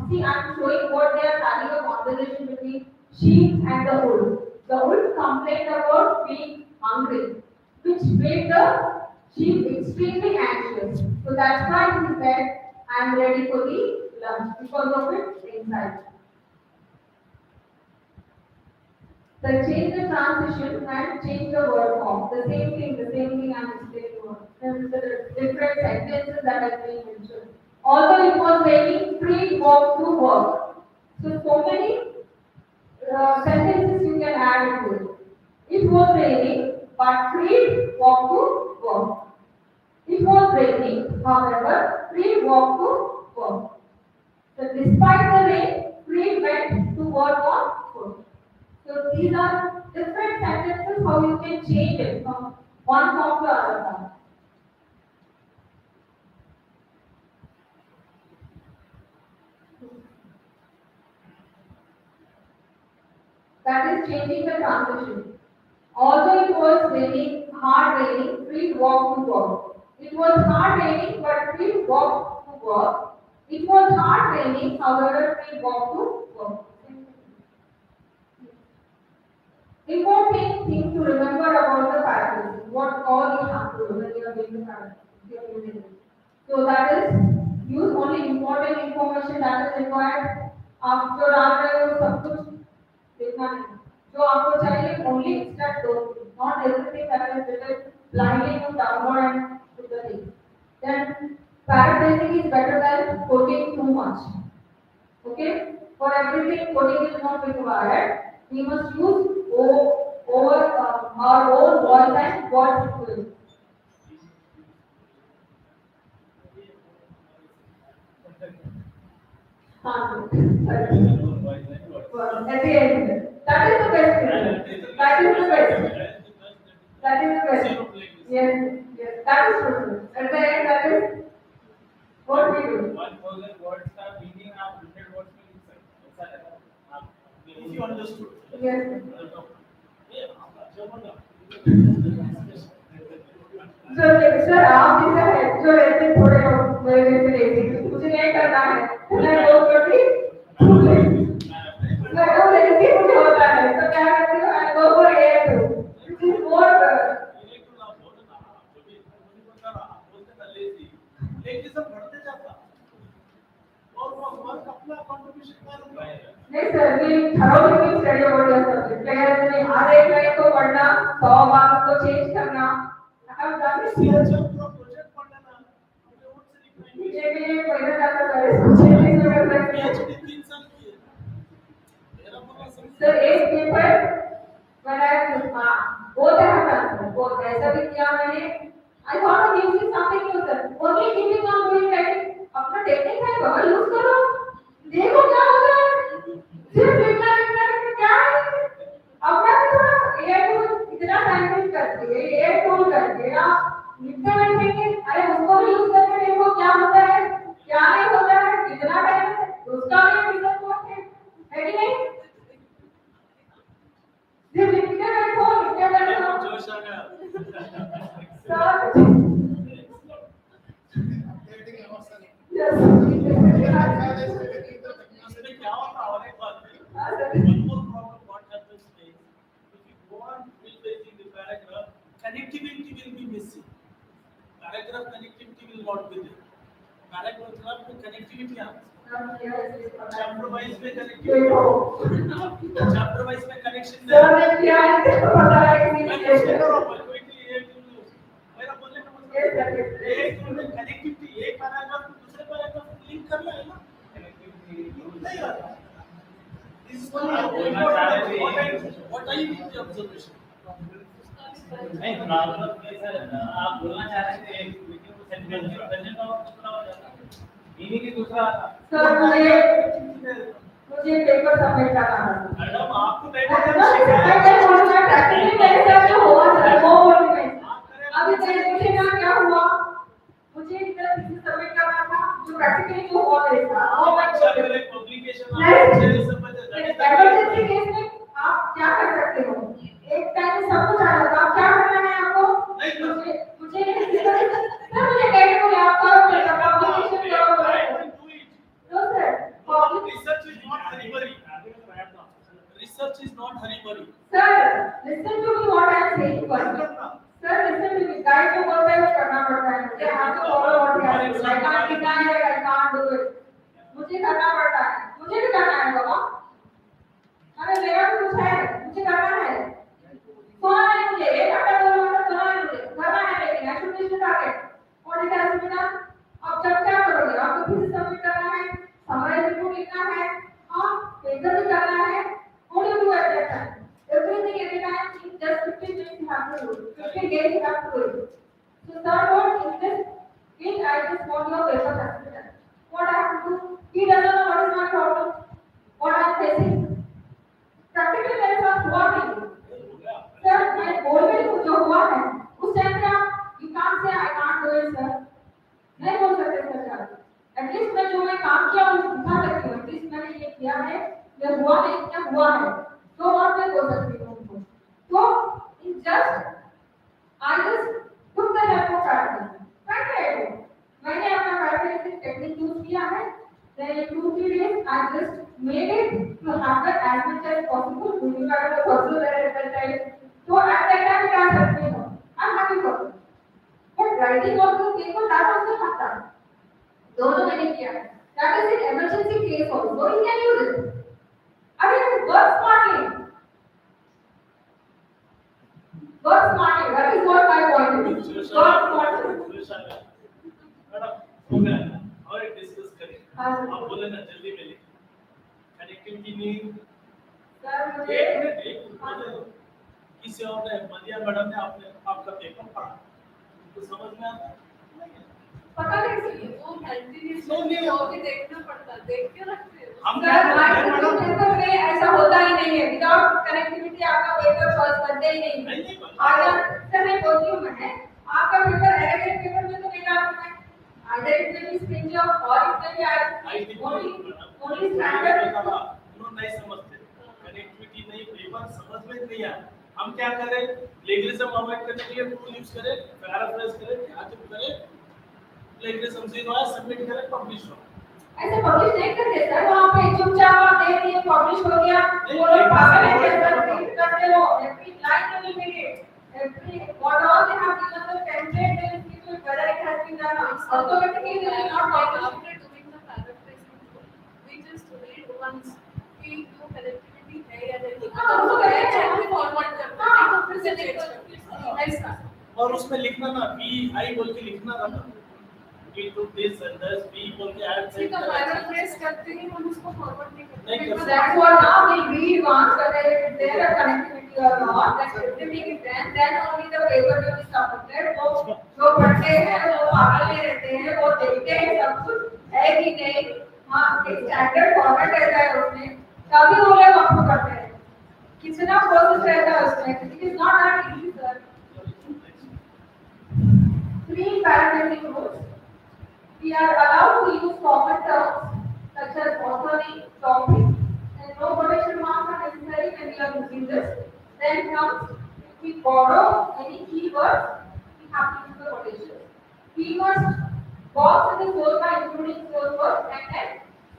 see, I am showing what they are having a conversation between sheep and the wolf. The wolf complained about being hungry, which made the sheep extremely anxious. So that's why he said, I am ready for the lunch because of its anxiety. So change the transition and change the word form. The same thing I'm explaining about. The different sentences that have been mentioned. Although it was raining, Creed walked to work. So many sentences you can add into it. It was raining, but Creed walked to work. It was raining, however, Creed walked to work. So despite the rain, Creed went to work on foot. So these are different sentences how you can change it from one form to other form. That is changing the transition. Although it was raining, hard raining, Creed walked to work. It was hard raining, but Creed walked to work. It was hard raining, however, Creed walked to work. Important thing to remember about the paraphrase, what all you have to do when you are doing the paraphrase. So that is, use only important information that is required. आप जो डाल रहे हो सब कुछ देखना नहीं. जो आपको चाहिए only extract those things. Not everything that is written blindly you download and put the thing. Then paraphrasing is better than quoting too much. Okay? For everything, quoting is not required. We must use our own voice and words to it. At the end. That is the best thing. That is the best. That is the best. Yes, yes. That is true. At the end, that is what we do. 1,000 words are meaning of 100 words inside. If you understood. Yes. So sir आप जैसा है जो ऐसे थोड़े लोग मेरे जैसे लेते मुझे नहीं करना है मैं वो करती मैं वो लेती मुझे होता है तो क्या करती हूँ I go for air too which is more sir, we thoroughly study about your subject. Like मैं हर एक लाइन को पढ़ना, 100 बार उसको change करना. I have done it. अच्छा पूरा प्रोजेक्ट पढ़ना ना अपने ओट से लिखना है मुझे भी पढ़ना जाता है. मुझे भी समझ में पीएचडी 3 साल की है मेरा पूरा समझ Sir, एक paper when I both I have done. Both ऐसा भी किया मैंने. I thought of using something new, sir. Only keeping on doing writing. अपना टेक्निक है वह यूज करो. देखो क्या होता है. सिर्फ लिखना क्या है. अपना थोड़ा AI को इतना टाइम वेस्ट करती है. AI टूल करके आप लिखते बैठेंगे. अरे उसको भी यूज करके देखो क्या होता है. क्या नहीं होता है. कितना टाइम है. उसका भी रिजल्ट होता है कि नहीं. सिर्फ लिखते बैठो. जोश आ गया सर yes. इसमें क्या होता है और एक बात one more problem what happens is if you go on replacing the paragraph connectivity will be missing paragraph connectivity will not be there paragraph में connectivity आ chapter wise में connectivity chapter wise में connection सर ने क्या है पता है कि मैं नहीं करो quickly एक मेरा बोलने का Yes, sir. मतलब एक कनेक्टिविटी एक पैराग्राफ को दूसरे पैराग्राफ को लिंक करना है ना नहीं आता this is what I need the observation नहीं प्रॉब्लम ये सर आप बोलना चाह रहे थे लेकिन वो सेंटेंस का दूसरा हो जाता मीनिंग ही दूसरा आता सर मुझे पेपर सबमिट करना है. मैडम आपको प्रैक्टिकली मेरे साथ जो हुआ सर वो बोल रही मैं. अभी देखिए ना क्या हुआ. मुझे इधर सबमिट करना था जो प्रैक्टिकली जो हुआ मेरे साथ वो मैं अच्छा मेरे पब्लिकेशन नहीं. समझ इमरजेंसी केस में आप क्या कर सकते हो. एक टाइम में सब कुछ आ जाता. आप क्या करना है आपको. मुझे सर मुझे कहने को आप करो पब्लिकेशन करो. No sir research is not hurry burry research is not hurry burry sir listen to me what I am saying first. Sir listen to me. Guide जो बोलता है वो करना पड़ता है. मुझे हाथ को follow what I am saying. I can't deny it. I can't do it. मुझे करना पड़ता है. मुझे भी करना है बाबा. अरे मेरा भी कुछ है. मुझे करना है. सोना है मुझे. एक घंटा 2 घंटा सोना है मुझे. करना है लेकिन I should be target. What it has to be done. अब जब क्या करोगे. आपको फिर सबमिट करना है. समराइज रिपोर्ट लिखना है. हाँ पेपर भी करना है. What do you do at that time? Everything every time in just 15 minutes you have to do it. 15 days you have to do it. So third one in this week I just want your paper submitted. What I have to do? He doesn't know what is my problem. What I am facing. Practically मेरे साथ हुआ नहीं. Sir मैं बोल रही हूँ जो हुआ है उस टाइम पे आप you can't say I can't do it sir. नहीं बोल सकते सर. एटलीस्ट मैं जो मैं काम किया वो दिखा सकती हूँ. एटलीस्ट मैंने ये किया है. ये हुआ नहीं क्या हुआ है. तो और मैं बोल सकती हूँ उनको. तो in just I just took the help of practice. Right? मैंने अपना practice technique यूज किया है. Then in 2-3 days I just made it to happen as much as possible. Moving out of the puzzle at that time. So at that time क्या करती हूँ. I'm happy for it. But writing also paper that also happened. दोनों मैंने किया है. That is an emergency case also. You can use it. I mean, work smartly. Work smartly. That is what my point is. Work smartly. Madam हो गया और एक discuss करें हाँ आप बोले ना जल्दी में लिख कनेक्टिविटी नहीं सर मुझे एक मिनट एक किसी और ने मदिया मैडम ने आपने आपका पेपर पढ़ा तो समझ में आता पता नहीं वो कंटिन्यूअसली होके देखना पड़ता है. देख के रखते हैं. हम सर हमारे पेपर में ऐसा होता ही नहीं है. विदाउट कनेक्टिविटी आपका पेपर सॉल्व बनते ही नहीं. अगर सर मैं बोलती हूँ मैं आपका पेपर एलेक्ट्रिक पेपर में तो निकाल मैं either it may be stringent or it may be only standard. उन्होंने नहीं समझते कनेक्टिविटी नहीं पेपर समझ में नहीं आया. हम क्या करें प्लेगरिज्म अवॉइड करने के लिए टूल यूज करें पैराफ्रेज करें ताकि करें प्लेगरिज्म से हुआ सबमिट करें पब्लिश हो. ऐसे पब्लिश नहीं करते सर. वहाँ पे चुपचाप आप दे दिए पब्लिश हो गया. वो लोग पागल है सर. प्रिंट करते हो every line will be made. Every what all they have given the template they will give you whether it has been done automatically they will not Like publish. after doing the paraphrasing, we just read once. We do और उसमें लिखना ना B I बोल के लिखना था ना B to this and this B बोल के ऐड ठीक है, पैराफ्रेज करते ही हम उसको फॉरवर्ड नहीं करते। नहीं कर So that's what now we read once whether there are connectivity or not. That everything is then only the paper will be submitted. वो जो पढ़ते हैं वो पागल नहीं रहते हैं, वो देखते हैं सब कुछ है कि नहीं। हाँ, एक स्टैंडर्ड फॉर्मेट रहता है उसमें, तभी वो लोग आपको करते हैं। कितना प्रोसेस रहता है उसमें, it is not that easy, sir. 3 paraphrasing rules. We are allowed to use common terms such as authority, topic, and no quotation marks are necessary when we are using this. Then comes if we borrow any keywords, we have to use the quotations. We must box in the source by including source first and then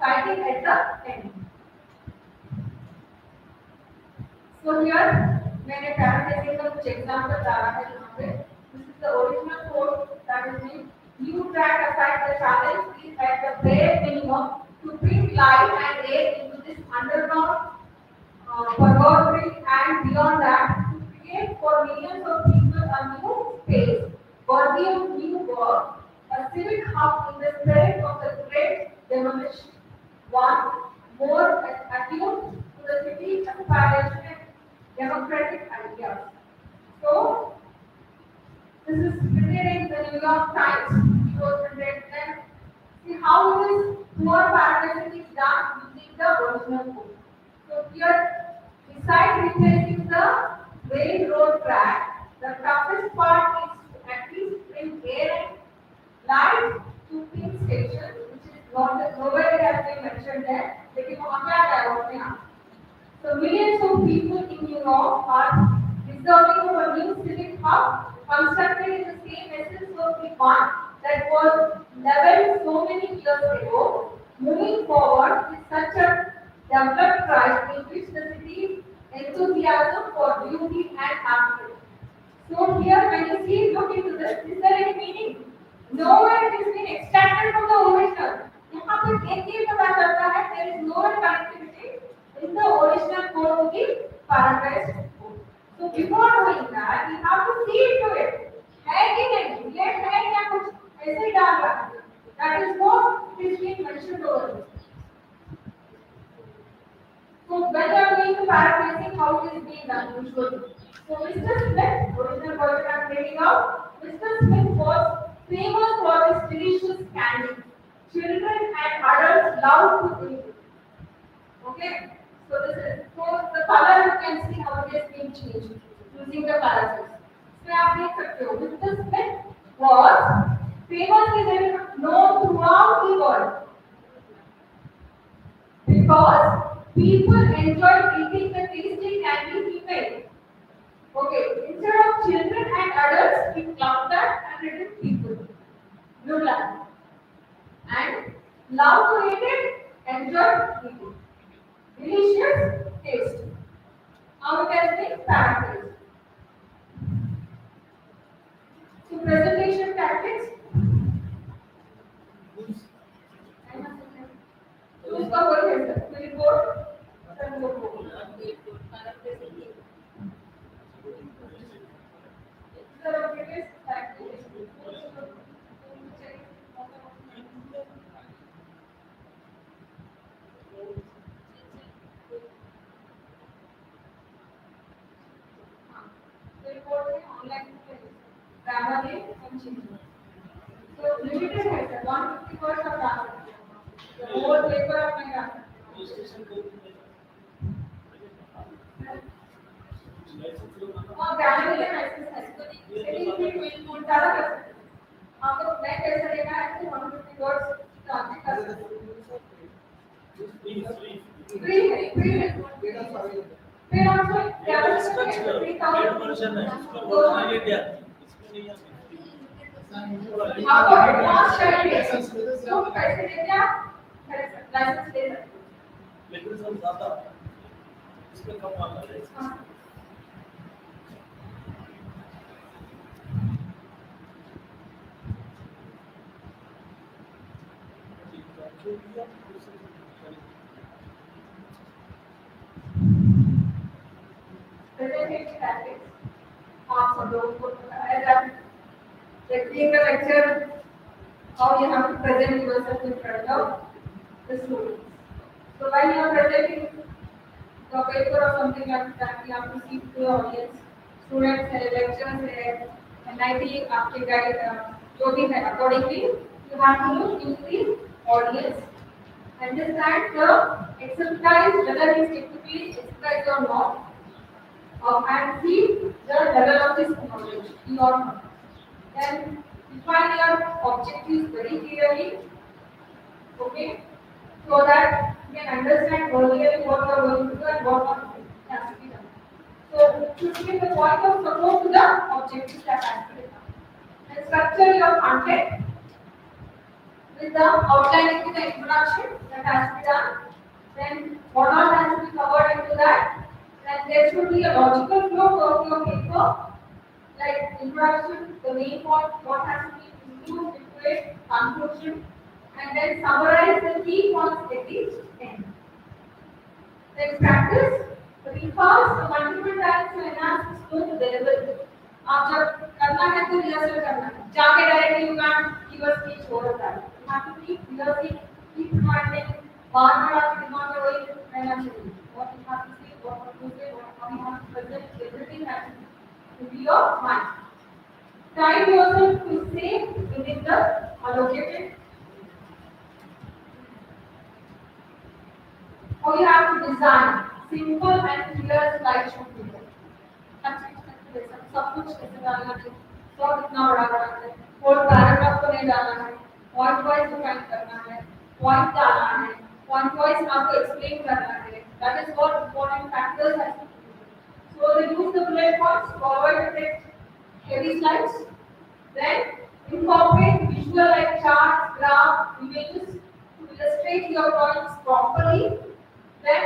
citing at the end. So here मैंने paraphrasing का कुछ example डाला है यहाँ पे. This is the original code that is mean you track aside the challenge is at the bare minimum to bring light and air into this underground purgatory and beyond that to create for millions of people a new space worthy of new work, a civic hub in the spirit of the great demolition. One more attuned to the city's aspiration and democratic ideas. So this is printed in the New York Times. It was printed then. See how this poor paraphrasing is done using the original code. So here, beside replacing the railroad track, the toughest part is to at least bring air and light to pin station, which is not nowhere it has been mentioned there. लेकिन वहाँ क्या है उसमें यहाँ. So millions of people in New York are deserving of a new civic hub constructed in the same essence of the one that was leveled so many years ago. Moving forward with such a developed drive in which the city's enthusiasm for beauty and harmony. So here when you see, look into this, is there any meaning? Nowhere it is been extracted from the original. यहाँ पर एक ही पता चलता है, there is no connectivity in the original code of the paraphrased code. So before doing that, we have to see into it. है कि नहीं? ये है या कुछ ऐसे ही डाल रहा है? That is what is being mentioned over here. So when you are going to paraphrasing, how it is being done usually. So Mr. Smith, original version I am reading out. Mr. Smith was famous for his delicious candy. Children and adults love to eat it. Okay. So this is the color you can see how it is being changed using the colors. So आप देख सकते हो Mr. Smith was famously known throughout the world because people enjoyed eating the tasty candy he made. Okay, instead of children and adults, he clubbed that and written people. Good luck. And love to eat it, enjoy eating. Delicious taste. How it has been paraphrased. So presentation tactics. तो उसका वही है sir, report So limited है sir 150 word का डाल सकते हैं और पेपर आप नहीं डाल सकते और ग्रामर के लाइसेंस है लेकिन फिर कोई ज्यादा कर सकते हैं आपको मैं कैसे लेना है तो 150 वर्ड्स ट्रांसलेट कर सकते हैं फ्री है फिर आपको क्या वर्जन है उसका वर्जन ये दिया इसमें नहीं है आपको एडवांस चाहिए तो पैसे देके आप लाइसेंस ले सकते हैं लेकिन सब ज्यादा इसमें कम आता है हाँ presentation tactics like being a lecturer, how you have to present yourself in front of the students. So when you are presenting the paper or something like that, you have to speak to the audience. Students है, lecturers है, NIT आपके guide जो भी है accordingly, you have to look into the audience. Understand the exercise whether it is technically exercise or not, and see the level of this knowledge in or not. Then define your objectives very clearly, okay, so that you can understand earlier what you are going to do and what not has to be done. So to give the point of support to the objectives that has to be done. And structure your content with the outlining with the introduction that has to be done. Then what all has to be covered into that. Then there should be a logical flow of your paper, like introduction, the main point, what has to be included into it, conclusion, and then summarize the key points at the end. Then practice, recall the multiple times to enhance the scope delivery. आप जब करना है तो rehearsal करना है जाके directly you can give a speech over that you have to keep rehearsing keep reminding बार बार आपके दिमाग में वही रहना चाहिए what you have to say what to say what how you have to present everything has to be your mind time yourself to say within the allocated or you have to design simple and clear slide should be there. सब कुछ कैसे डालना है सब इतना बड़ा बड़ा है और पैराग्राफ को नहीं डालना है पॉइंट वाइज डिफाइन करना है पॉइंट डालना है पॉइंट वाइज आपको एक्सप्लेन करना है that is what important factors has so they use the bullet points to avoid text heavy slides. Then incorporate visual like charts, graphs, images to illustrate your points properly. Then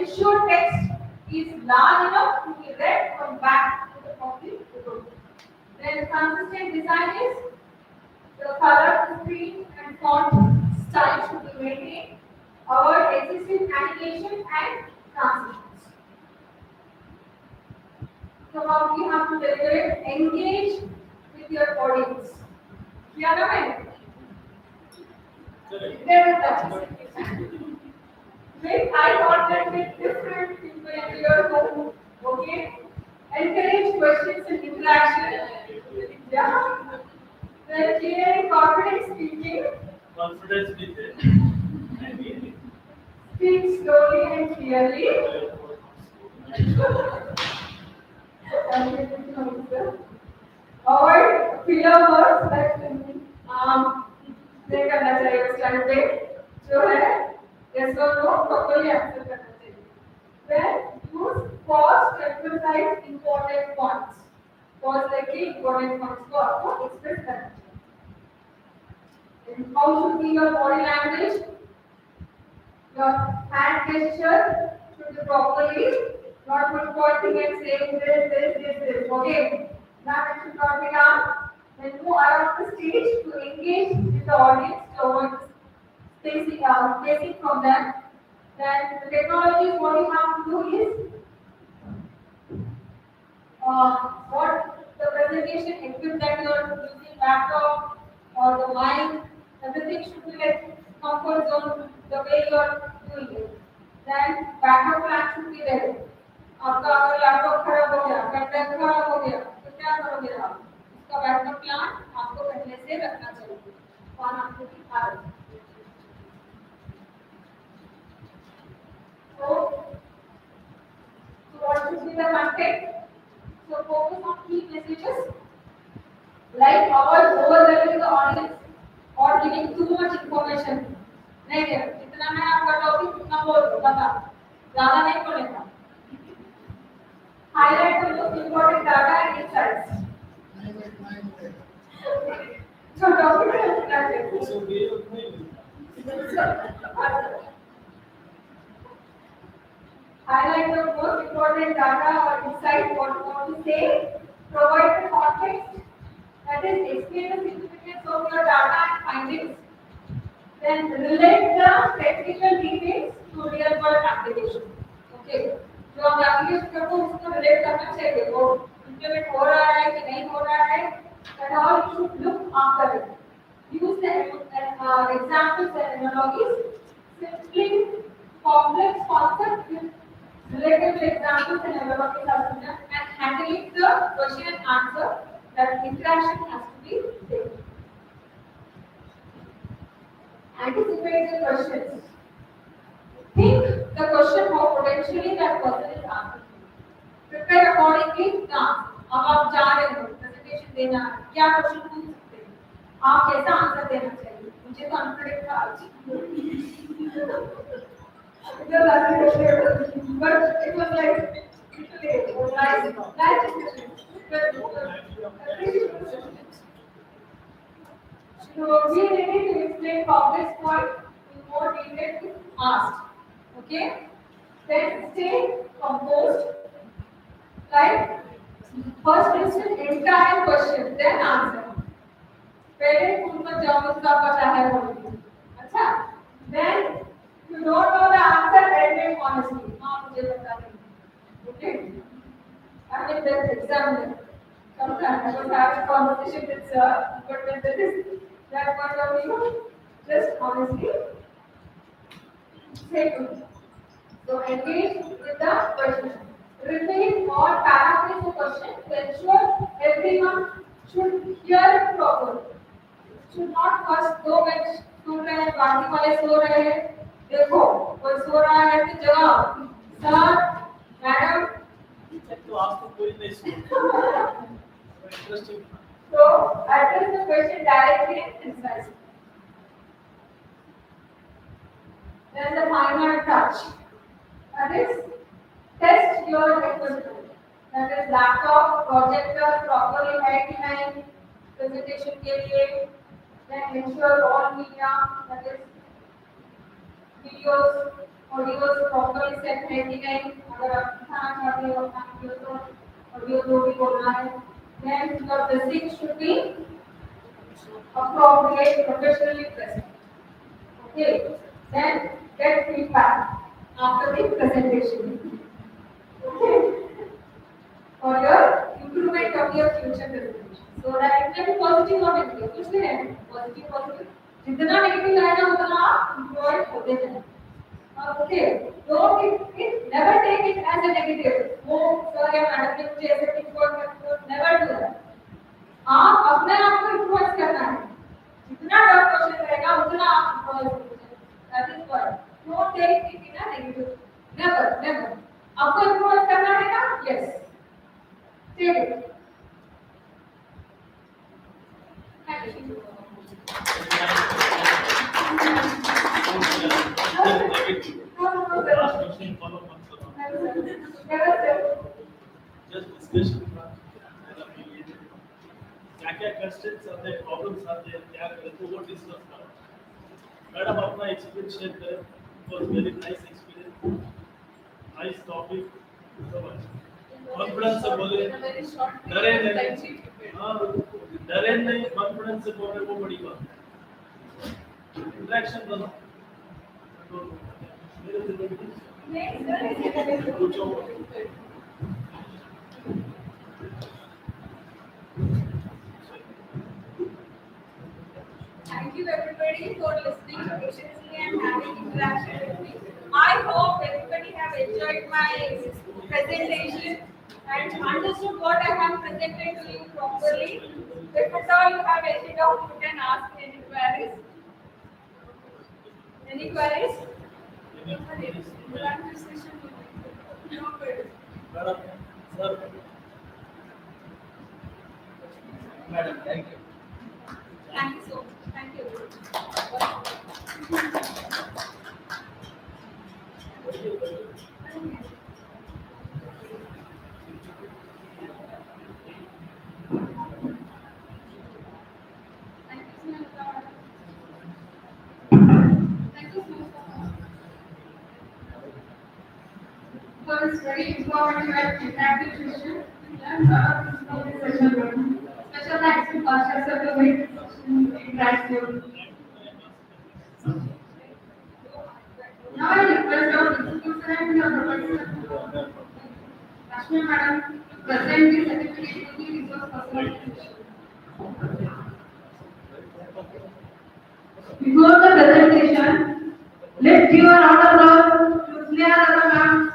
ensure text is large enough to be read from back to the copy to the book. Then consistent design is the color, screen and font style should be maintained. Avoid excessive animation and transitions. So how we have to deliver it? Engage with your audience. Yeah, right? There is that. Make eye contact with different people in your home. Okay? Encourage questions and interaction. Yeah. Then clear and confident speaking. Confidence with it. Speak slowly and clearly. Avoid filler words like नहीं करना चाहिए उस time पे जो है yes or no properly answer करना चाहिए. Then use pause to emphasize important points. Pause like important points को आपको express करना चाहिए. Then how should be your body language? Your hand gesture should be properly, not pointing and saying this. Okay. Now it should not be done. Then move around the stage to engage with the audience to avoid spacing from them. Then the technology, what you have to do is what the presentation equipment that you are using, laptop or the mic, everything should be like comfort zone the way you are doing it. Then backup plan should be there. आपका अगर laptop खराब हो गया, content खराब हो गया, तो क्या करोगे आप? इसका बैकअप प्लान आपको पहले से रखना चाहिए. और आपको दिखा रहे हैं. So what should be the content? So focus on key messages, like avoid overwhelming the audience or giving too much information. नहीं है, इतना है आपका टॉपिक, इतना बोल दो, बता, ज़्यादा नहीं बोलेगा. Highlight the most important data and insights. So document it. So we are going. Highlight the most important data or insight what you want to say. Provide the context. That is, explain the significance of your data and findings. Then relate the technical details to real world application. Okay. जो हम application करते हैं उसको relate करना चाहिए वो implement हो रहा है कि नहीं हो रहा है That all you should look after it. Use the examples and analogies. Simply complex concepts with relatable examples and analogies are given and handling the question and answer. That interaction has to be there. Anticipate the questions. Think the question how potentially that person is answering. Prepare accordingly. ना अब आप जा रहे हो presentation देना है क्या question पूछ सकते हैं आप कैसा आंसर देना चाहिए मुझे तो अनप्रेडिक्ट था आज but it was like literally nice discussion. So we need to explain complex point in more detail if asked. Okay? Then stay composed. Like first listen entire question, then answer. पहले फूल पर जाओ उसका पता है बोलिए. अच्छा? Then you don't know the answer, admit honestly. हाँ मुझे पता नहीं. Okay? I mean that exam. Sometimes I was having a conversation with sir, but when there is that point of view, just honestly say to me. So engage with the question. Repeat or paraphrase the question to ensure everyone should hear it properly. Should not first go when सुन रहे हैं बाकी वाले सो रहे हैं. देखो कोई सो रहा है तो जवाब. Sir, madam. तो आपको कोई नहीं सुन. Interesting. So address the question directly and concisely. Then the final touch. That is test your equipment. That is laptop, projector, properly है कि नहीं presentation के लिए. Then ensure all media, that is videos, audios properly set है कि नहीं. अगर आप दिखाना चाहते हो अपना वीडियो तो audio जो भी बोलना है. Then your basics should be appropriate, professionally present. Okay. Then get feedback after the presentation. Okay. For your improvement of your future presentation. So that it can be positive or negative. कुछ भी है positive positive. जितना negative आएगा उतना आप improve होते जाएं. Okay. Don't never take it as a negative. वो सर या मैडम ने मुझे ऐसे improve करते never do that. आप अपने आप को influence करना है. जितना टफ क्वेश्चन रहेगा उतना आप influence करोगे. That is why. Don't take it in a negative. Never, never. आपको influence करना है ना? Yes. Take it. Thank you. Last question, follow up. Just discussion. क्या questions are there, problems are there, क्या करें तो वो discuss करो. मैडम अपना experience share करें. It was very nice experience. Nice topic. So much. Confidence से बोले. डरे नहीं. हाँ डरे नहीं, confidence से बोले वो बड़ी बात है. Interaction बनो. पूछो. Thank you everybody for listening patiently and having interaction with me. I hope everybody have enjoyed my presentation and understood what I have presented to you properly. If at all you have any doubt, you can ask any queries. Any queries? Madam, sir. Madam, thank you. Thank you so much. Thank you. Thank you, Smita. Thank you, Smita. So it's very important to interactive session. Special thanks to Pastor Sir for the interactive. Now I request our principal sir and our professor, Rashmi Madam, to present the certificate to the resource person. Before the presentation, let's give a round of applause to Sneha Dutta ma'am.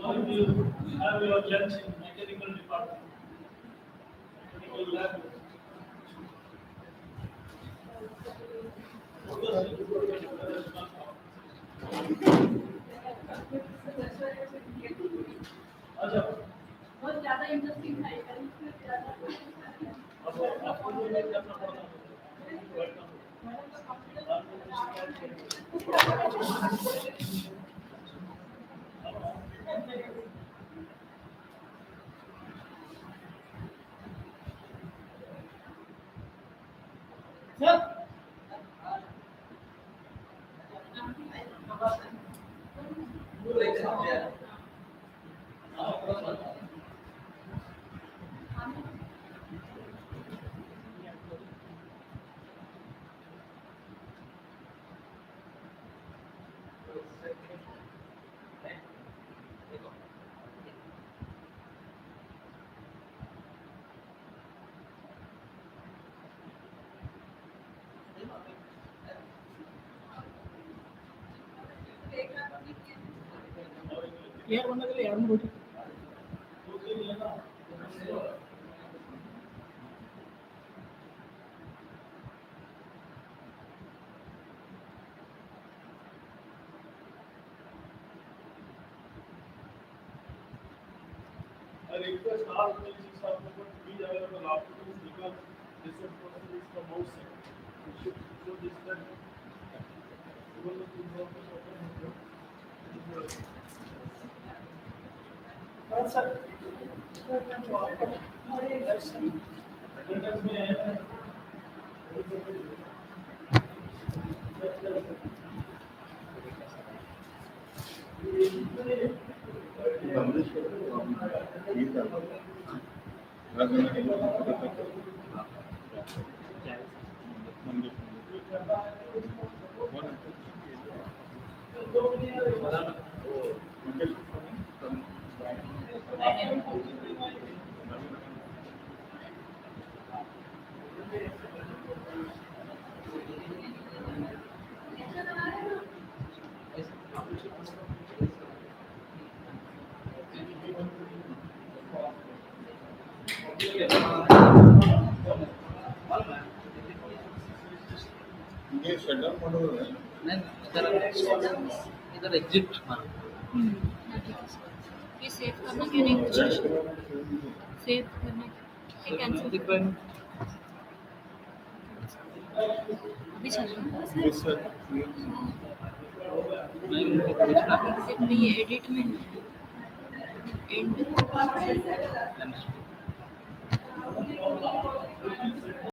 Now you have your lunch in mechanical department, mechanical lab. अच्छा, बहुत ज्यादा interesting है अब आपको जो है करना पड़ता क्लियर बनने के लिए यार मुझे I request all colleagues of the board to be available afterwards because this person is from outside. We should do this then. Even if you know attendance में है ये शटडाउन मोड है नहीं इधर एग्जिट ये सेव करना क्यों नहीं कुछ सेव करना ये कैंसिल अभी चल रहा है यस सर एग्जिट में ये एडिट में एंड